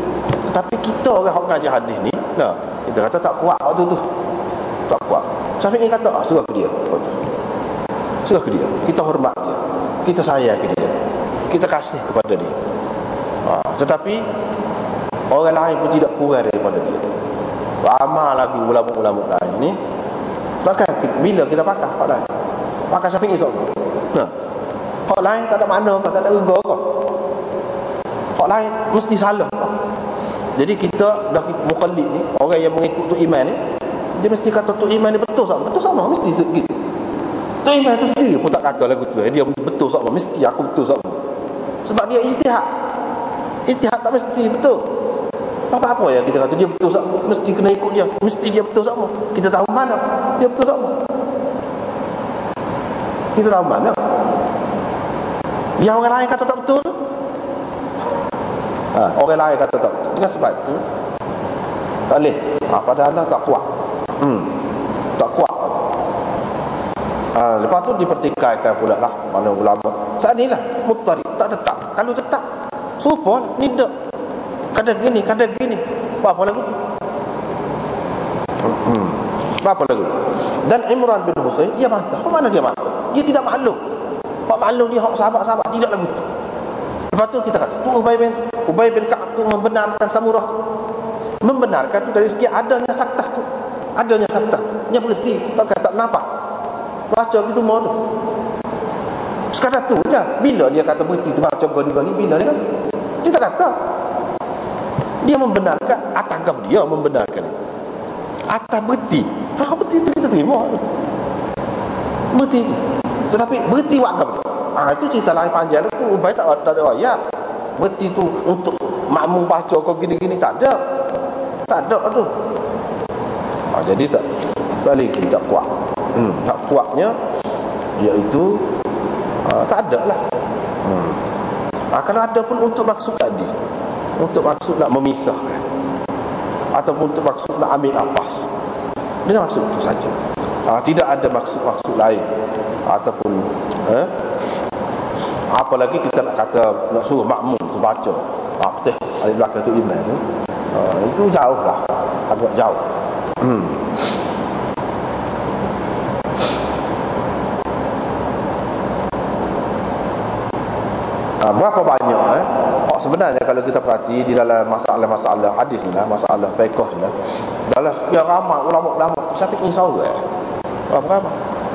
Tetapi kita orang hak ngaji hadis ni, kita kata tak kuat waktu tu. Tak kuat. Syafi'i kata, serah ke dia. Serah ke dia. Kita hormat dia. Kita sayang ke dia. Kita kasih kepada dia. Tetapi orang lain pun tidak kurang daripada dia. Ramai lagi ulama-ulama lain ni. Takkan bila kita pakai hak lain? Pakai Syafi'i sok. Nah. Hak lain tak ada makna kau, tak ada erga kau. Hak lain mesti salah kau. Jadi kita dah muqallid ni, orang yang mengikut Tok Iman ni, dia mesti kata Tok Iman ni betul sama. Betul sama mesti gitu. Tok Iman tu sendiri pun tak kata lagu tu. Dia betul sama, mesti aku betul sama. Sebab dia ijtihad. Ijtihad tak mesti betul. Apa-apa yang kita kata dia betul sama, mesti kena ikut dia. Mesti dia betul sama. Kita tahu mana dia betul sama. Kita tahu mana yang orang lain kata tak betul tu. Orang lain kata tak betul. Dengan sebab itu tak boleh. Pada anak tak kuat. Tak kuat. Lepas tu dipertikaikan pula lah mana ulama. Saat ni lah muqtari, tak tetap. Kalau tetap serupa ni tak. Kadang gini. Apa lagu tu? Apa lagu? Dan Imran bin Husain dia bantah. Apa mana dia bantah? Dia tidak maklum. Hak maklum dia hak sahabat-sahabat tidak lagu tu. Lepas tu kita kata tu Ubay bin Ka'ab tu membenarkan Samurah tu. Membenarkan tu dari segi adanya saktah tu. Adanya saktah. Dia berhenti tak nampak. Baca gitu mau tu. Sekadar tu je. Bila dia kata berhenti tu baca goli-goli, bila dia kata? Dia tak kata. Dia membenarkan atas agama dia membenarkan. Atas berhenti. Berhenti tu kita terima. Berhenti. Tetapi berhenti wakaf tu. Itu cerita lain panjang tu. Ubay tak ada ayat. Berhenti tu untuk makmum baca kau gini-gini tak ada. Tak ada tu. Jadi tak lagi tak kuat. Tak kuatnya iaitu tak ada lah. Kalau ada pun untuk maksud tadi, untuk maksud nak memisahkan ataupun untuk maksud nak ambil nafas, dia maksud itu saja. Tidak ada maksud-maksud lain ataupun apalagi kita nak kata nak suruh makmum tu baca betul ada belakang tu imam tu, itu jauh lah, agak jauh. Berapa banyak sebenarnya kalau kita perhati di dalam masalah-masalah hadis ni lah, masalah fiqh ni lah, dalam sekian ramai ulama-ulama siapa yang sahaja berapa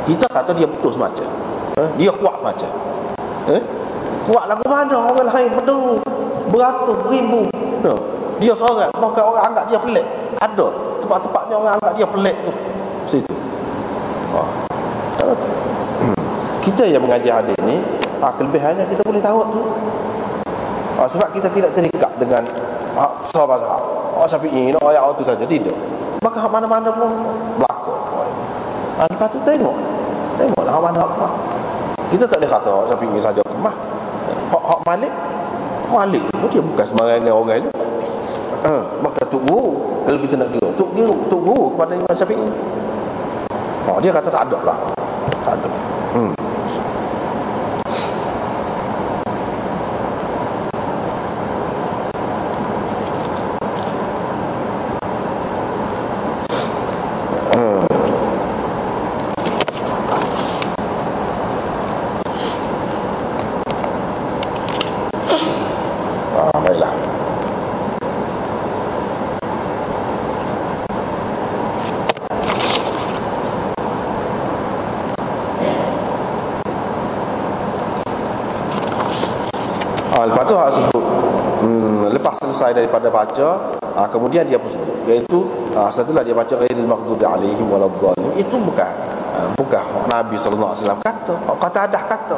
kita kata dia betul semacam dia kuat macam kuat lagu mana orang lain beratus ribu dia seorang bahkan orang anggap dia pelik. Ada tempat-tempatnya orang anggap dia pelik tu situ. Kita yang mengajar hadis ni kelebihannya kita boleh tahu tu. Sebab kita tidak terikat dengan sahabat Syafi'i ni ayat tu saja, tidak. Maka mana-mana pun berlaku. Lepas tu tengoklah mana apa. Kita tak boleh kata Syafi'i saja kemah. Hak Malik tu dia bukan sembarangan orang itu. Maka Tok Guru, kalau kita nak kira Tok Guru kepada Imam Syafi'i. Dia kata tak ada lah. Tak ada. Baiklah. Lepas tu sebut lepas selesai daripada baca, kemudian dia pun sebut, iaitu setelah dia baca ghairil maghdubi alaihim waladdallin, itu bukan Nabi sallallahu alaihi wasallam kata, Qatadah kata.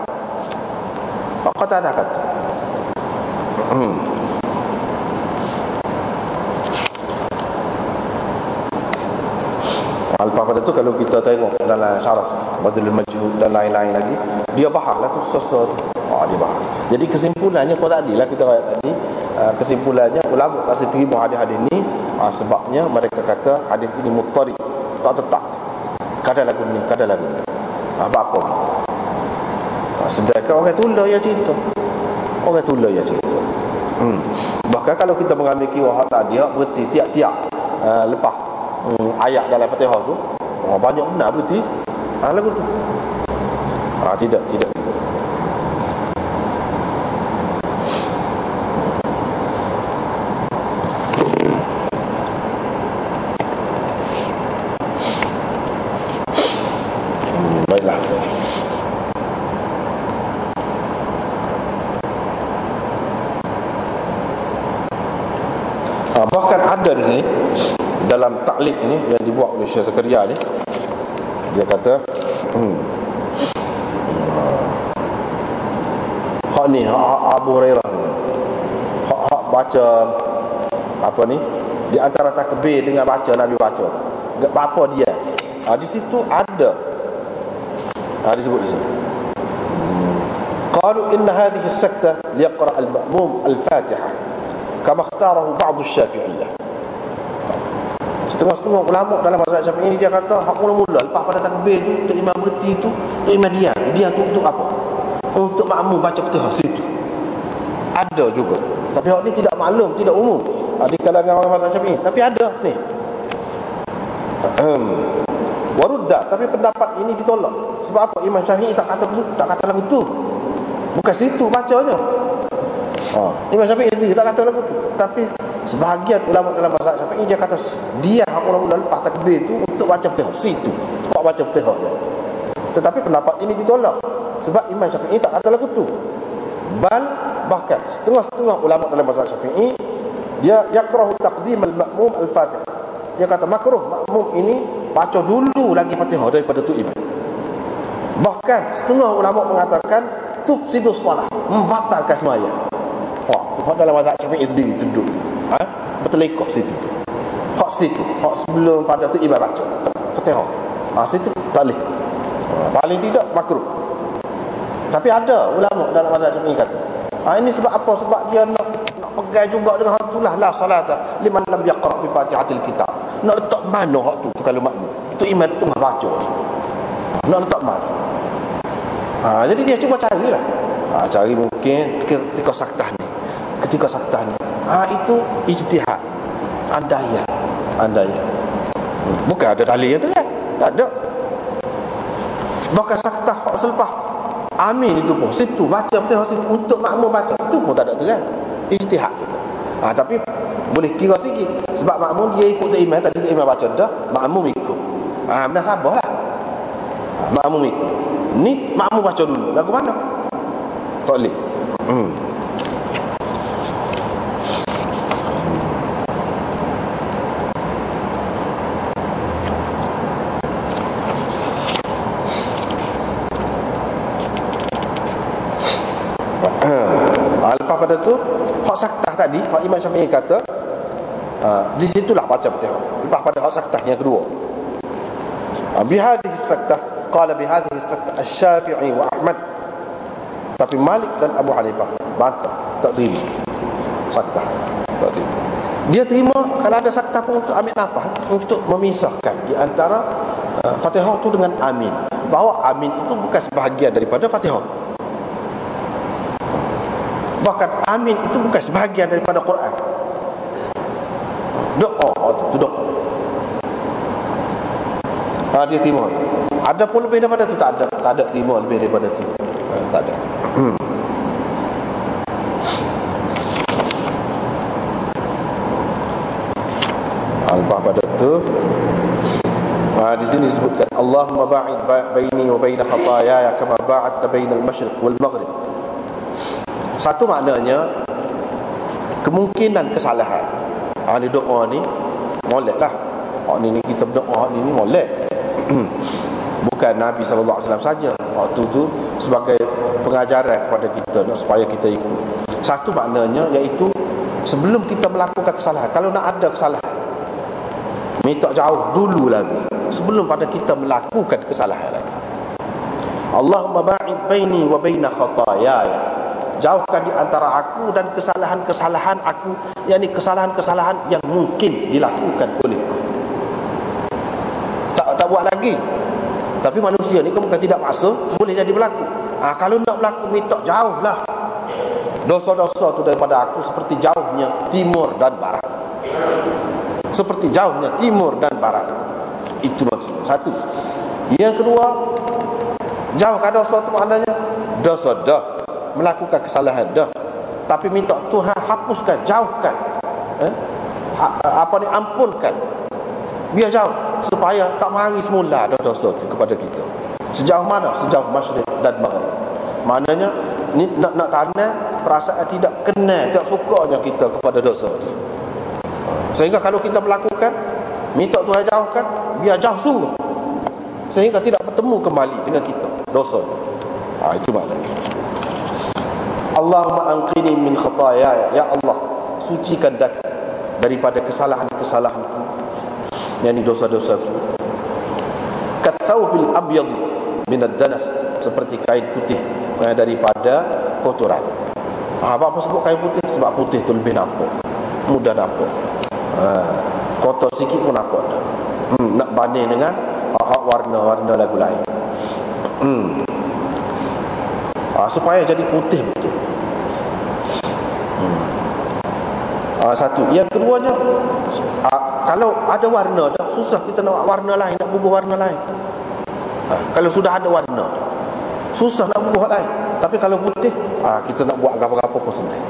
Lepas pada tu kalau kita tengok dalam syarah Badlul Majhud dan lain-lain lagi, dia bahaslah tu sesuatu. Dia bahas. Jadi kesimpulannya kau tadi lah kita ayat tadi, kesimpulannya ulama tak terima hadis-hadis ni sebabnya mereka kata hadis ini muttari, tak tetap. Kadang lagu ni. Apa-apa. Sedangkan orang tula ya cerita. Bahkan kalau kita mengambil kira tadi, berarti tiap-tiap lepas ayat dalam Fatihah tu banyak benar berarti lagu tu. Tidak. Ada di sini dalam taklid ini yang dibuat oleh Syekh Zakaria ni, dia kata hak ni hak Abu Hurairah ni, hak baca apa ni, di antara takbir dengan baca Nabi baca apa dia, di situ ada, disebut di sini. قالوا إن هذه السكتة ليقرأ المأموم الفاتحة كما اختاره بعض الشافعية. Setengah-setengah ulama dalam mazhab Syafi'i ini dia kata hak mula-mula lepas pada takbir tu untuk imam berhenti tu, untuk imam dia tu untuk apa? Untuk makmum baca Fatihah situ. Ada juga. Tapi hak ni tidak maklum, tidak umum di kalangan orang mazhab Syafi'i, tapi ada ni. Warudda, tapi pendapat ini ditolak. Sebab apa? Imam Syafi'i tak kata begitu, tak kata lagu tu. Bukan situ bacanya. Imam Syafi'i sendiri tak kata lagu tu. Tapi sebahagian ulama dalam mazhab Syafi'i dia kata dia hak mula-mula lepas takbir tu untuk baca Fatihah situ. Sebab baca Fatihah je. Tetapi pendapat ini ditolak sebab Imam Syafi'i tak kata lagu tu. Bahkan setengah-setengah ulama dalam mazhab Syafi'i dia yakrahu taqdim al-ma'mum al-Fatihah. Dia kata makruh makmum ini baca dulu lagi Fatihah daripada tu imam. Bahkan setengah ulama mengatakan tufsidus salat, membatalkan sembahyang. Hak dalam mazhab Syafi'i sendiri duduk. Bertelekok situ. Hak situ, hak sebelum pada tu imam baca Fatihah. Situ tak boleh. Paling tidak makruh. Tapi ada ulama dalam mazhab Syafi'i kata, ini sebab apa? Sebab dia nak pegang juga dengan hak itulah la salata liman lam yaqra bi Fatihatil kitab. Nak letak mana hak tu kalau makmum? Itu imam tu tengah baca. Nak letak mana? Jadi dia cuba carilah. Cari mungkin ketika saktah ni. Itu ijtihad. Andaian. Bukan ada dalil tu kan? Tak ada. Bahkan saktah hak selepas amin itu pun situ baca Fatihah situ untuk makmum baca itu pun tak ada tu kan? Ijtihad juga. Tapi boleh kira sikit sebab makmum dia ikut imam, tadi imam baca dah, makmum ikut. Benar sabarlah. Makmum ikut. Ni makmum baca dulu. Lagu mana? Tak boleh. Lepas pada tu hak saktah tadi, hak Imam Syafi'i kata di situlah baca Fatihah. Lepas pada hak saktah yang kedua, bihadhihi saktah qala bihadhihi saktah Asy-Syafi'i wa Ahmad. Tapi Malik dan Abu Hanifah bantah, tak terima saktah, tak terima. Dia terima kalau ada saktah pun untuk ambil nafas, untuk memisahkan di antara Fatihah tu dengan amin, bahawa amin itu bukan sebahagian daripada Fatihah. Bahkan amin itu bukan sebahagian daripada Quran. Doa itu doa. Dia terima. Ada pun lebih daripada tu? Tak ada terima lebih daripada tu. Tak ada. Lepas pada tu di sini disebutkan Allahumma ba'id baini wa baina khataaya kama ba'adta bainal masyriq wal maghrib. Satu maknanya kemungkinan kesalahan. Ni doa ni molek lah. Ni kita berdoa ni molek. Bukan Nabi SAW saja. Waktu tu sebagai pengajaran kepada kita supaya kita ikut. Satu maknanya iaitu sebelum kita melakukan kesalahan, kalau nak ada kesalahan, minta jauh dulu lagi sebelum pada kita melakukan kesalahan lagi. Allahumma ba'id baini wa baina khataaya. Jauhkan di antara aku dan kesalahan-kesalahan aku, yakni kesalahan-kesalahan yang mungkin dilakukan olehku. Tak buat lagi. Tapi manusia ni bukan tidak maksud, boleh jadi berlaku. Kalau nak berlaku, minta jauhlah dosa-dosa tu daripada aku, seperti jauhnya timur dan barat. Seperti jauhnya timur dan barat. Itu maksud. Satu. Yang kedua, jauhkan dosa tu maknanya dosa dah, melakukan kesalahan dah, tapi minta Tuhan hapuskan, jauhkan, ampunkan, biar jauh, supaya tak mari semula dosa itu kepada kita. Sejauh mana? Sejauh masyriq dan maghrib. Maknanya ni nak tanda perasaan tidak kenal, tak sukanya kita kepada dosa itu. Sehingga kalau kita melakukan, minta Tuhan jauhkan, biar jauh sungguh, sehingga tidak bertemu kembali dengan kita dosa. Itu maknanya. Allahumma anqini min khataaya, ya Allah, sucikan daripada kesalahan-kesalahanku, yakni dosa-dosaku. Kathawbil abyad min ad-danas, seperti kain putih daripada kotoran. Apa sebut kain putih? Sebab putih tu lebih nampak, mudah nampak. Kotor sikit pun nampak dah. Nak banding dengan warna-warna lagu lain. Supaya jadi putih betul. Satu. Yang keduanya, kalau ada warna dah, susah kita nak warna lain, nak bubuh warna lain. Kalau sudah ada warna, susah nak bubuh lain. Tapi kalau putih, kita nak buat apa-apa pun senang.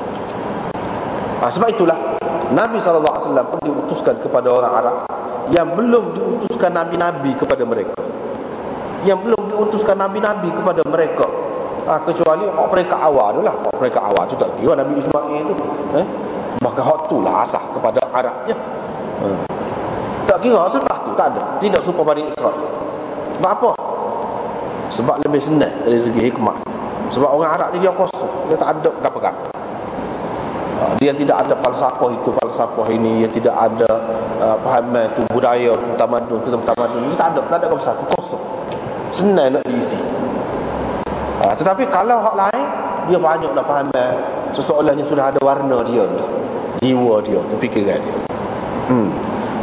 Sebab itulah Nabi SAW pun diutuskan kepada orang Arab yang belum diutuskan Nabi-Nabi kepada mereka, yang belum diutuskan Nabi-Nabi kepada mereka, kecuali mereka awal tu lah. Mereka awal tu tak kira Nabi Ismail tu, maka hak tu lah asah kepada Arabnya. Tak kira selepas tu tak ada, tidak serupa Bani Israel. Sebab apa? Sebab lebih senang dari segi hikmah. Sebab orang Arab ni dia kosong, dia tak ada apa-apa. Dia tidak ada falsafah itu, falsafah ini, dia tidak ada pahaman itu, budaya tamadun itu, tamadun ini, tak ada apa-apa, kosong, senang nak diisi. Tetapi kalau hak lain, dia banyak nak pahaman, seseorangnya sudah ada warna dia, jiwa dia, fikiran dia.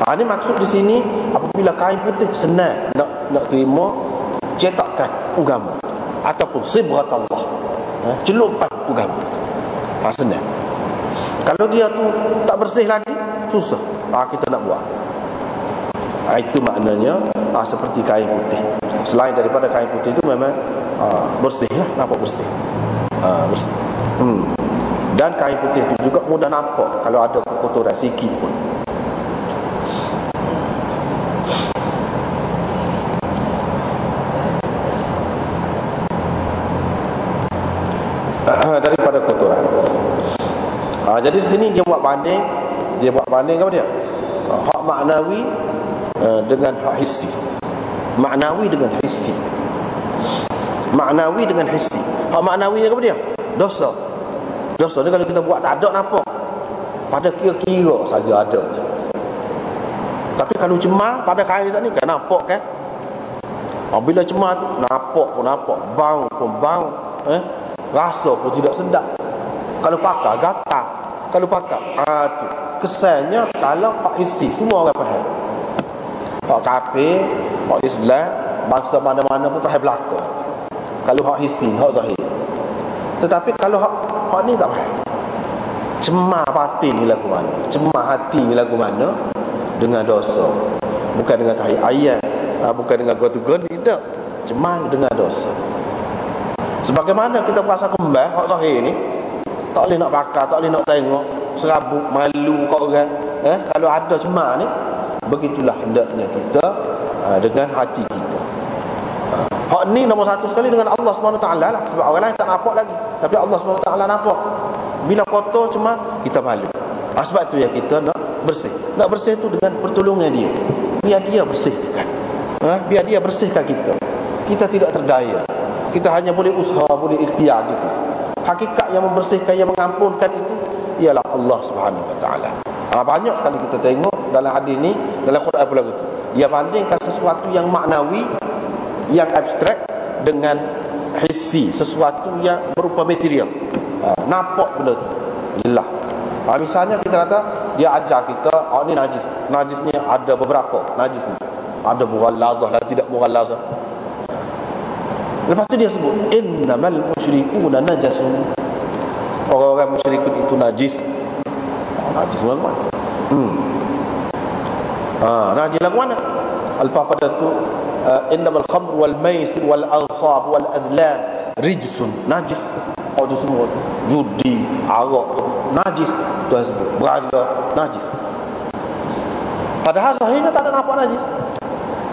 Ini maksud di sini, apabila kain putih senang nak terima cetakan agama ataupun sibghat Allah, celupan agama, senang. Kalau dia tu tak bersih lagi, susah kita nak buat. Itu maknanya seperti kain putih. Selain daripada kain putih itu memang bersih lah, nampak bersih. Bersih. Dan kain putih itu juga mudah nampak kalau ada kotoran sikit pun. Daripada kotoran. Jadi di sini dia buat banding apa dia? Hak maknawi dengan hak hissi. Maknawi dengan hissi. Maknawi dengan hissi. Hak maknawi apa dia? Dosa. Dosa ni kalau kita buat tak ada nampak, pada kira-kira saja ada. Tapi kalau cemar pada kain ni kan nampak kan? Bila cemar tu nampak pun nampak, bau pun bau, rasa pun tidak sedap. Kalau pakar gatal. Kalau pakar tu kesannya, kalau hak isi semua orang faham. Hak kafir, hak Islam, bangsa mana-mana pun faham belaka. Kalau hak isi, hak zahir. Tetapi kalau hak ni tak faham. Cemar batin ni lagu mana? Cemar hati ni lagu mana? Dengan dosa. Bukan dengan tahiyat ayat, bukan dengan gotu-gon, tidak. Cemar dengan dosa. Sebagaimana kita berasa kembang hak zahir ni, tak boleh nak bakar, tak boleh nak tengok, serabut, malu kau orang. Kalau ada cemar ni, begitulah hendaknya kita dengan hati kita. Hak ni nombor satu sekali dengan Allah SWT lah. Sebab orang lain tak nampak lagi, tapi Allah SWT nampak. Bila kotor cemar, kita malu. Sebab tu yang kita nak bersih. Nak bersih tu dengan pertolongan dia. Biar dia bersihkan. Biar dia bersihkan kita. Kita tidak terdaya. Kita hanya boleh usaha, boleh ikhtiar gitu. Hakikat yang membersihkan, yang mengampunkan itu ialah Allah Subhanahu Wa Taala. Banyak sekali kita tengok dalam hadis ni, dalam Quran pula gitu. Dia bandingkan sesuatu yang maknawi, yang abstrak dengan hissi, sesuatu yang berupa material. Nampak benda tu jelas. Misalnya kita kata dia ajar kita, ni najis. Najis ni ada beberapa najis ni. Ada mughallazah dan tidak mughallazah. Lepas tu dia sebut innamal musyrikuna najasun. Orang-orang musyrikun itu najis. Najis mana? Najis lagu mana? Lepas pada tu innamal khamr wal maisir wal ansab wal azlam rijsun, najis. Itu semua judi, arak, najis. Tuhan sebut beraja, najis. Padahal zahirnya tak ada nampak najis.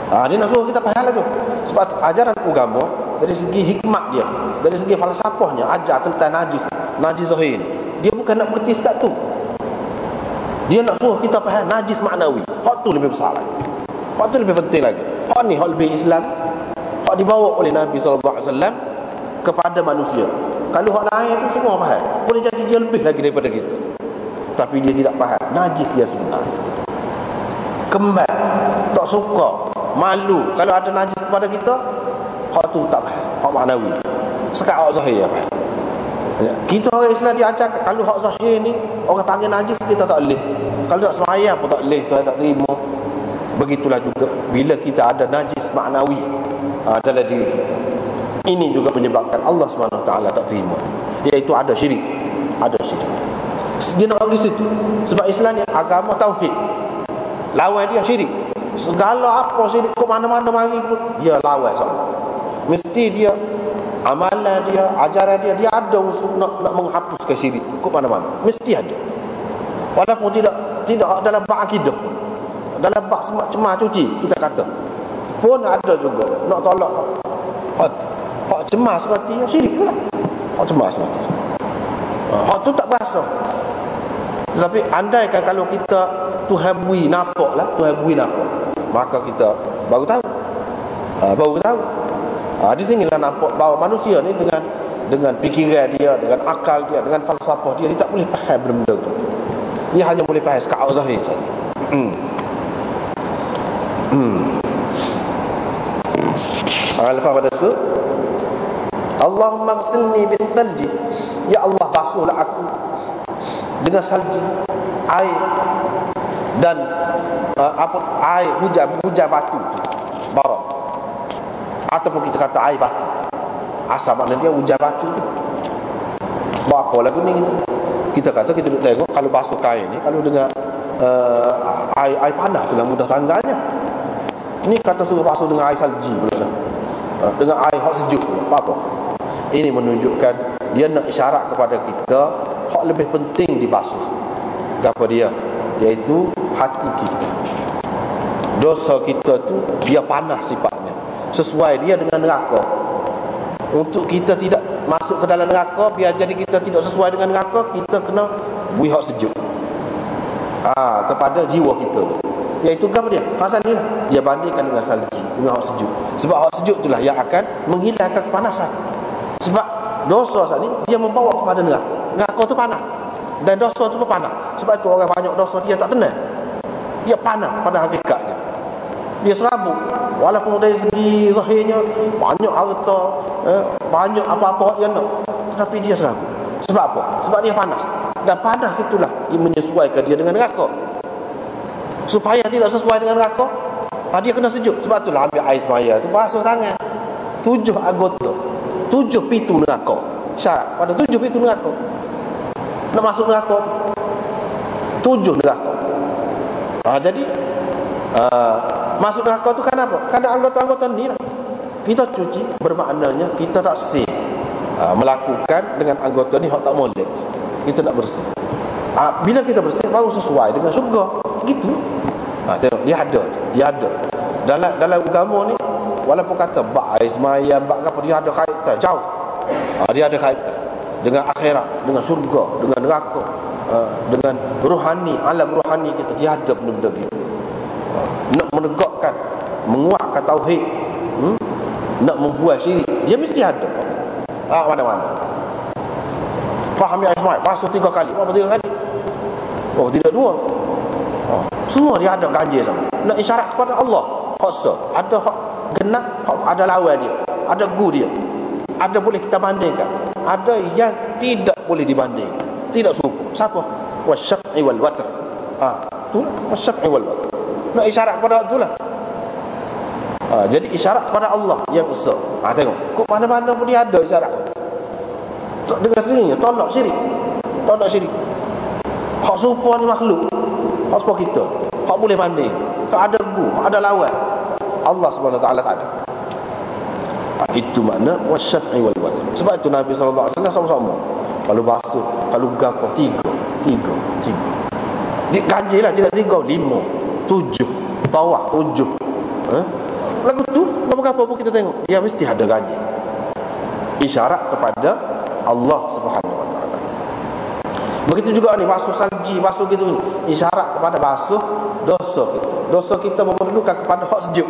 Dia nak suruh kita faham lagi. Sebab ajaran agama dari segi hikmat dia, dari segi falsafahnya, ajar tentang najis zahir. Dia bukan nak berhenti sekat tu. Dia nak suruh kita faham najis maknawi. Hak tu lebih besar lagi. Hak tu lebih penting lagi. Hak ni hak lebih Islam. Hak dibawa oleh Nabi SAW kepada manusia. Kalau hak lain tu semua faham. Boleh jadi dia lebih lagi daripada kita. Tapi dia tidak faham najis dia sebenarnya. Kembal, tak suka, malu kalau ada najis pada kita. Hak tu tak faham. Hak maknawi. Sekat hak zahir apa? Ya. Kita orang Islam diajar kalau hak zahir ni orang panggil najis kita tak boleh. Kalau tak sembahyang pun tak boleh, Tuhan tak terima. Begitulah juga bila kita ada najis maknawi dalam diri. Ini juga menyebabkan Allah SWT tak terima, iaitu ada syirik. Ada syirik. Dia nak pergi situ. Sebab Islam ni agama tauhid. Lawan dia syirik. Segala apa syirik ke mana-mana mari pun dia lawan sama. Mesti dia amalan dia, ajaran dia, dia ada usul nak menghapuskan syirik ke mana-mana. Mesti ada. Walaupun tidak dalam bab akidah. Dalam bab cemah cuci kita kata pun ada juga nak tolak hak cemas seperti syirik pula. Hak cemas seperti hak tu tak berasa. Tetapi andaikan kalau kita Tuhan bui nampak lah, Tuhan bui nampak, maka kita baru tahu. Di sinilah nampak bahawa manusia ni dengan fikiran dia, dengan akal dia, dengan falsafah dia, dia tak boleh faham benda-benda tu. Dia hanya boleh faham sekat zahir saja. Lepas pada tu Allahumma ghsilni bis-salji, ya Allah basuhlah aku dengan salji, air dan air hujan batu tu, barak, ataupun kita kata air batu. Asal makna dia hujan batu tu. Buat apa lagu ni kita kata, kita duduk tengok kalau basuh kain ni, kalau dengan air panas tu lah mudah tanggalnya. Ni kata suruh basuh dengan air salji pula, dengan air hot sejuk pula. Apa? Ini menunjukkan dia nak isyarat kepada kita hak lebih penting dibasuh. Apa dia? Iaitu hati kita. Dosa kita tu dia panas sifatnya, sesuai dia dengan neraka. Untuk kita tidak masuk ke dalam neraka, biar jadi kita tidak sesuai dengan neraka, kita kena bui hak sejuk kepada jiwa kita. Iaitu apa dia? Pasal ni dia bandingkan dengan salji, dengan hak sejuk. Sebab hak sejuk itulah yang akan menghilangkan kepanasan. Sebab dosa saat ni dia membawa kepada neraka. Neraka tu panas dan dosa tu pun panas. Sebab itu orang banyak dosa dia tak tenang. Dia panas pada hakikatnya. Dia serabut. Walaupun dari segi zahirnya banyak harta, banyak apa-apa dia nak, tetapi dia serabut. Sebab apa? Sebab dia panas. Dan panas itulah yang menyesuaikan dia dengan neraka. Supaya tidak sesuai dengan neraka, dia kena sejuk. Sebab itulah ambil air semaya tu, basuh tangan. 7 anggota, 7 pintu neraka. Syarat pada 7 pintu neraka. Nak masuk neraka 7 neraka. Jadi masuk neraka tu kan apa? Kerana anggota-anggota ni lah kita cuci, bermaknanya kita tak sih melakukan dengan anggota ni hak tak molek. Kita nak bersih. Bila kita bersih baru sesuai dengan syurga. Gitu. Tengok dia ada. Dalam agama ni walaupun kata bab air semaya, bab apa, dia ada kaitan jauh. Dia ada kaitan dengan akhirat, dengan syurga, dengan neraka, dengan rohani, alam rohani kita. Dia ada benda-benda gitu. Nak menegakkan, menguatkan tauhid, nak membuat syirik, dia mesti ada. Mana-mana. Fahami air semaya, basuh 3 kali. Berapa 3 kali? Oh, tidak 2. Semua dia ada ganjil sama. Nak isyarat kepada Allah. Khasa. Ada hak genap, ada lawan dia. Ada gu dia. Ada boleh kita bandingkan. Ada yang tidak boleh dibandingkan. Tidak serupa. Siapa? Wasyaf'i wal watr. Tu wasyaf'i wal watr. Nak isyarat kepada itulah. Jadi isyarat kepada Allah yang esa. Tengok. Kok mana-mana pun dia ada isyarat. Dengan sendirinya tolak syirik. Tolak syirik. Hak serupa ni makhluk. Hak serupa kita. Hak boleh banding. Tak ada gu, ada lawan. Allah SWT tak ada. Itu makna wasyaf'i wal watr. Sebab itu Nabi SAW sama-sama. Kalau basuh, kalau gapo 3. Dia ganjil lah, tidak 3, 5, 7. Tawaf 7. Lagu tu apa-apa pun kita tengok, dia mesti ada ganjil. Isyarat kepada Allah Subhanahu wa taala. Begitu juga ni basuh salji, basuh gitu ni, isyarat kepada basuh dosa kita. Dosa kita memerlukan kepada hak sejuk.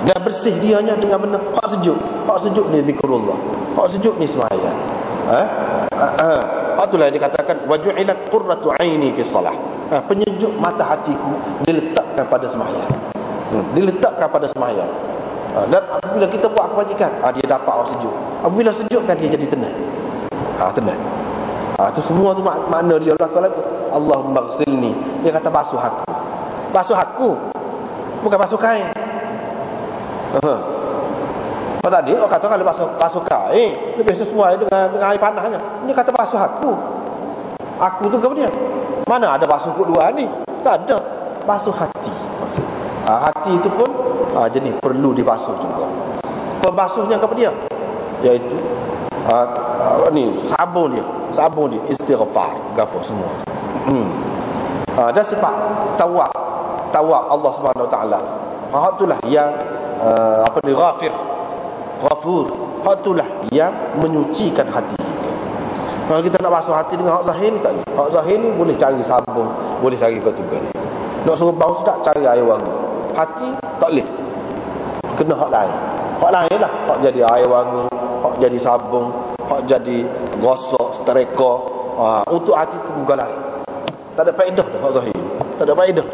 Dan bersih dianya dengan benar hak sejuk. Hak sejuk ni zikrullah. Hak sejuk ni sembahyang. Itulah yang dikatakan waju'ilat qurratu aini fi shalah. Penyejuk mata hatiku diletakkan pada sembahyang. Diletakkan pada sembahyang. Dan apabila kita buat kebajikan, dia dapat hak sejuk. Apabila sejuk kan dia jadi tenang. Tenang. Itu semua tu makna dia Allah tu. Allahumma ghsilni. Dia kata basuh aku. Basuh aku. Bukan basuh kain. Kalau tadi orang kata kalau basuh kain lebih sesuai dengan air panahnya. Dia kata basuh aku. Aku tu kepada dia. Mana ada basuh kedua ni? Tak ada. Basuh hati. Hati itu pun jenis perlu dibasuh juga. Pembasuhnya kepada dia, iaitu sabun dia istighfar gapo semua. Dan sifat tawab Allah Subhanahu Wa Taala. Itulah yang ghafur. Itulah yang menyucikan hati kita. Kalau kita nak basuh hati dengan hak zahir ni tak boleh. Hak zahir ni boleh cari sabun, boleh cari ketukan. Nak suruh bau sedap cari air wangi. Hati tak boleh. Kena hak lain. Hak lain lah. Hak jadi air wangi, hak jadi sabun, hak jadi gosok, setreka. Untuk hati tu bukan lain. Tak ada faedah hak zahir. Tak ada faedah.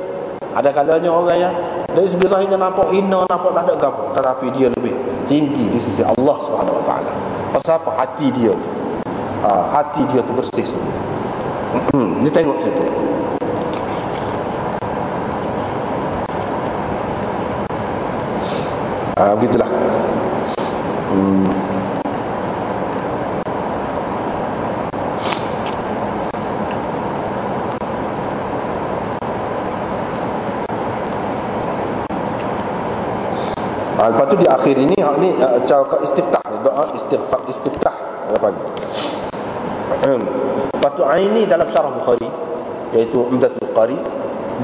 Ada kalanya orang yang dari segi zahirnya nampak hina, nampak tak ada apa, tetapi dia lebih tinggi di sisi Allah Subhanahu Wa Taala. Pasal apa? Hati dia tu. Hati dia tu bersih semua. Dia tengok situ. Begitulah. Lepas tu di akhir ini cara istiftah, doa istiftah apa ni? Lepas tu ini dalam syarah Bukhari, iaitu Umdatul Qari,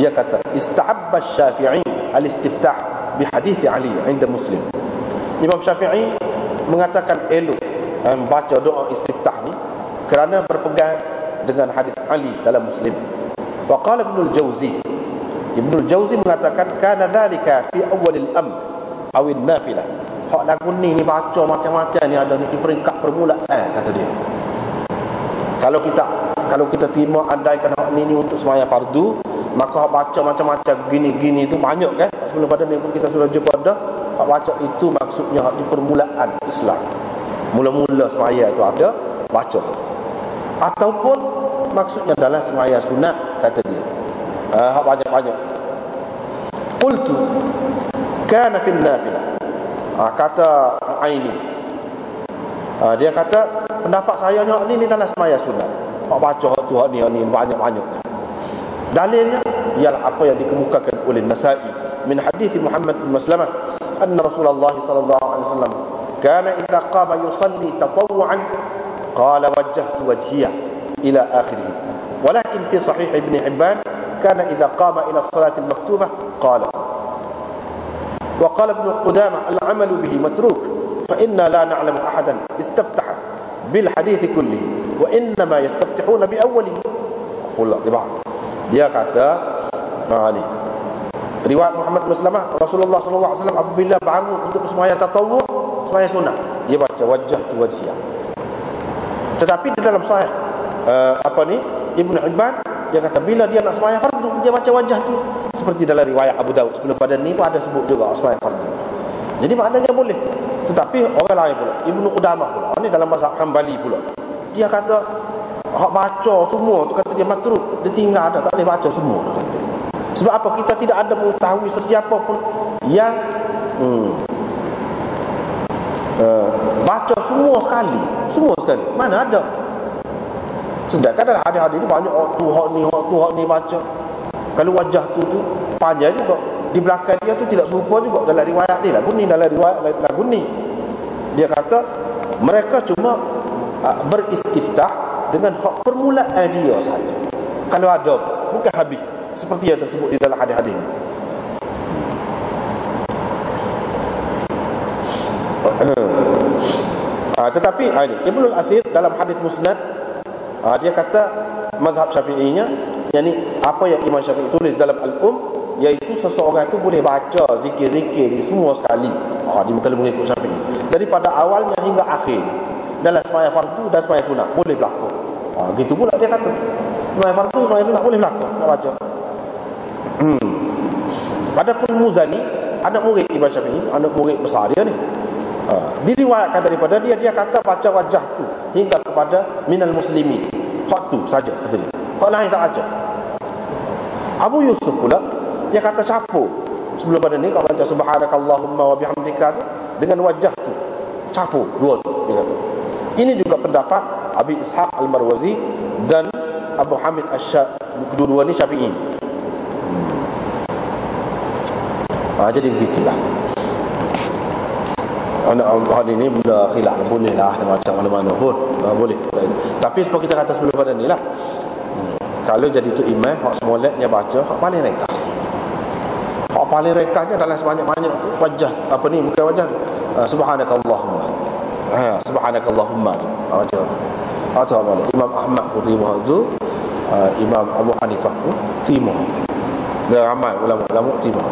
dia kata istahabba Syafi'i al-istiftah bi hadits Ali 'inda Muslim. Imam Syafi'i mengatakan elok membaca doa istiftah ni kerana berpegang dengan hadis Ali dalam Muslim. Wa qala Ibnu al-Jauzi mengatakan kana dhalika fi awwal al-amr awil nafilah. Hak lagu ni baca macam-macam ni ada ni di peringkat permulaan, kata dia. Kalau kita terima andaikan hak ni untuk sembahyang fardu, maka hak baca macam-macam gini-gini itu banyak kan. Sebelum pada ni pun kita sudah jumpa dah. Hak baca itu maksudnya hak di permulaan Islam. Mula-mula sembahyang itu ada baca. Ataupun maksudnya dalam sembahyang sunat, kata dia. Hak banyak-banyak. Qultu kana fil nafilah. Kata Aini, dia kata pendapat saya ni dalam sembahyang sunat. Hak baca tu hak ni banyak-banyak. Dalilnya ialah apa yang dikemukakan oleh Nasa'i min hadis Muhammad bin Maslamah anna Rasulullah sallallahu alaihi wasallam kana idza qama yusalli tatawwu'an qala wajjahtu wajhiya ila akhirih. Walakin fi sahih Ibn Hibban kana idza qama ila as-salati al-maktubah qala. وقال ابن قدامة العمل به متروك فإنا لا نعلم أحدا استفتح بالحديث كله وإنما يستفتحون بأوله. Dia kata ni riwayat Muhammad bin Maslamah, Rasulullah sallallahu alaihi wasallam apabila bangun untuk sembahyang tatawwu, sembahyang sunat, dia baca wajah tu wajhiyah. Tetapi di dalam sahih Ibnu Hibban, dia kata bila dia nak sembahyang fardu, dia baca wajah tu. Seperti dalam riwayat Abu Daud sebelum pada ni pun ada sebut juga sembahyang fardu. Jadi maknanya boleh. Tetapi orang lain pula, Ibnu Qudamah pula, ini dalam mazhab Hambali pula, dia kata hak baca semua tu kata dia matruk, dia tinggal ada, tak boleh baca semua. Sebab apa? Kita tidak ada mengetahui sesiapa pun yang baca semua sekali. Mana ada? Sedangkan dalam hadis-hadis ni banyak hak ni baca. Kalau wajah tu panjang juga, di belakang dia tu tidak serupa juga dalam riwayat ni. Lagu ni dalam riwayat lagu ni, dia kata mereka cuma beristiftah dengan hak permulaan dia saja. Kalau ada, bukan habis seperti yang tersebut di dalam hadis-hadis ni. Tetapi Ibnu al-Athir dalam hadis Musnad Dia kata mazhab Syafi'inya, yakni apa yang Imam Syafi'i tulis dalam iaitu seseorang itu boleh baca zikir-zikir di semua sekali. Dia kalau mengikut Syafi'i, daripada awalnya hingga akhir, dalam sembahyang fardu dan sembahyang sunat boleh berlaku. Gitu pula dia kata, sembahyang fardu, sembahyang sunat boleh berlaku nak baca. Adapun Muzani, anak murid Imam Syafi'i, anak murid besar dia ni, diriwayatkan daripada dia kata baca wajah tu hingga kepada minal muslimin, hak tu saja kata dia, hak lain tak baca. Abu Yusuf pula dia kata campur sebelum pada ni, kalau baca subhanakallahumma wa bihamdika tu dengan wajah tu campur dua tu dia kata. Ini juga pendapat Abi Ishaq Al-Marwazi dan Abu Hamid kedua-dua ni Syafi'i. Jadi begitulah. Hari ini benda khilaf boleh lah macam mana-mana pun boleh. Tapi seperti kita kata sebelum pada ni lah, kalau jadi tu imam, hak semolek dia baca hak paling ringkas. Hak paling ringkasnya dalam sebanyak-banyak tu wajah, apa ni, bukan wajah, subhanakallahumma. Subhanakallahumma tu macam atau Imam Ahmad pun terima tu, Imam Abu Hanifah pun terima, dan ramai ulama-ulama terima.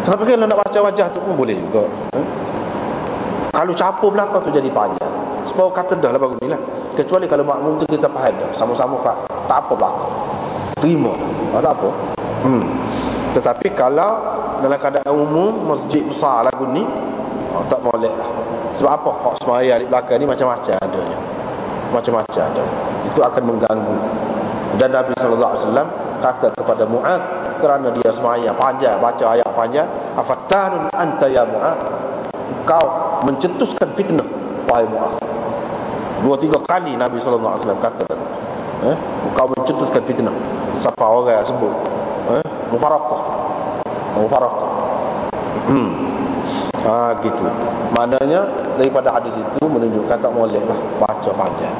Tapi kalau nak baca wajah tu pun boleh juga. Kalau campur belakang tu jadi panjang, sebab kata dah lah baru ni lah. Kecuali kalau makmum tu kita faham dah, sama-sama faham, tak apa belakang, terima tak apa. Tetapi kalau dalam keadaan umum, masjid besar lagu ni, tak boleh lah. Sebab apa? Hak semaya di belakang ni macam-macam adanya, macam-macam ada. Itu akan mengganggu. Dan Nabi SAW kata kepada Mu'ad, kerana dia semaya panjang, baca ayat panjang, afattanun anta ya Mu'ad, kau mencetuskan fitnah wahai Mu'ad. 2-3 kali Nabi SAW kata, kau mencetuskan fitnah. Siapa orang yang sebut mufarakah. Gitu. Maknanya daripada hadis itu menunjukkan tak boleh lah baca panjang.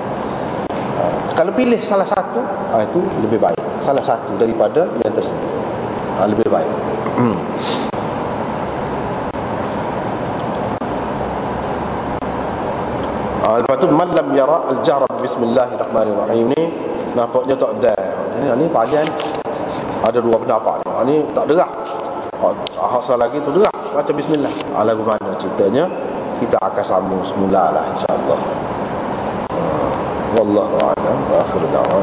Kalau pilih salah satu, itu lebih baik. Salah satu daripada yang tersebut, lebih baik. Lepas tu man lam yara al-jahra bismillahirrahmanirrahim ni nampaknya tak ada. Ini panjang. Ada dua pendapat. Ini tak derah. Asal lagi tu derah baca bismillah. Lagu mana ceritanya kita akan sambung semula lah insya-Allah. Wallahu a'lam wa akhiru da'wana.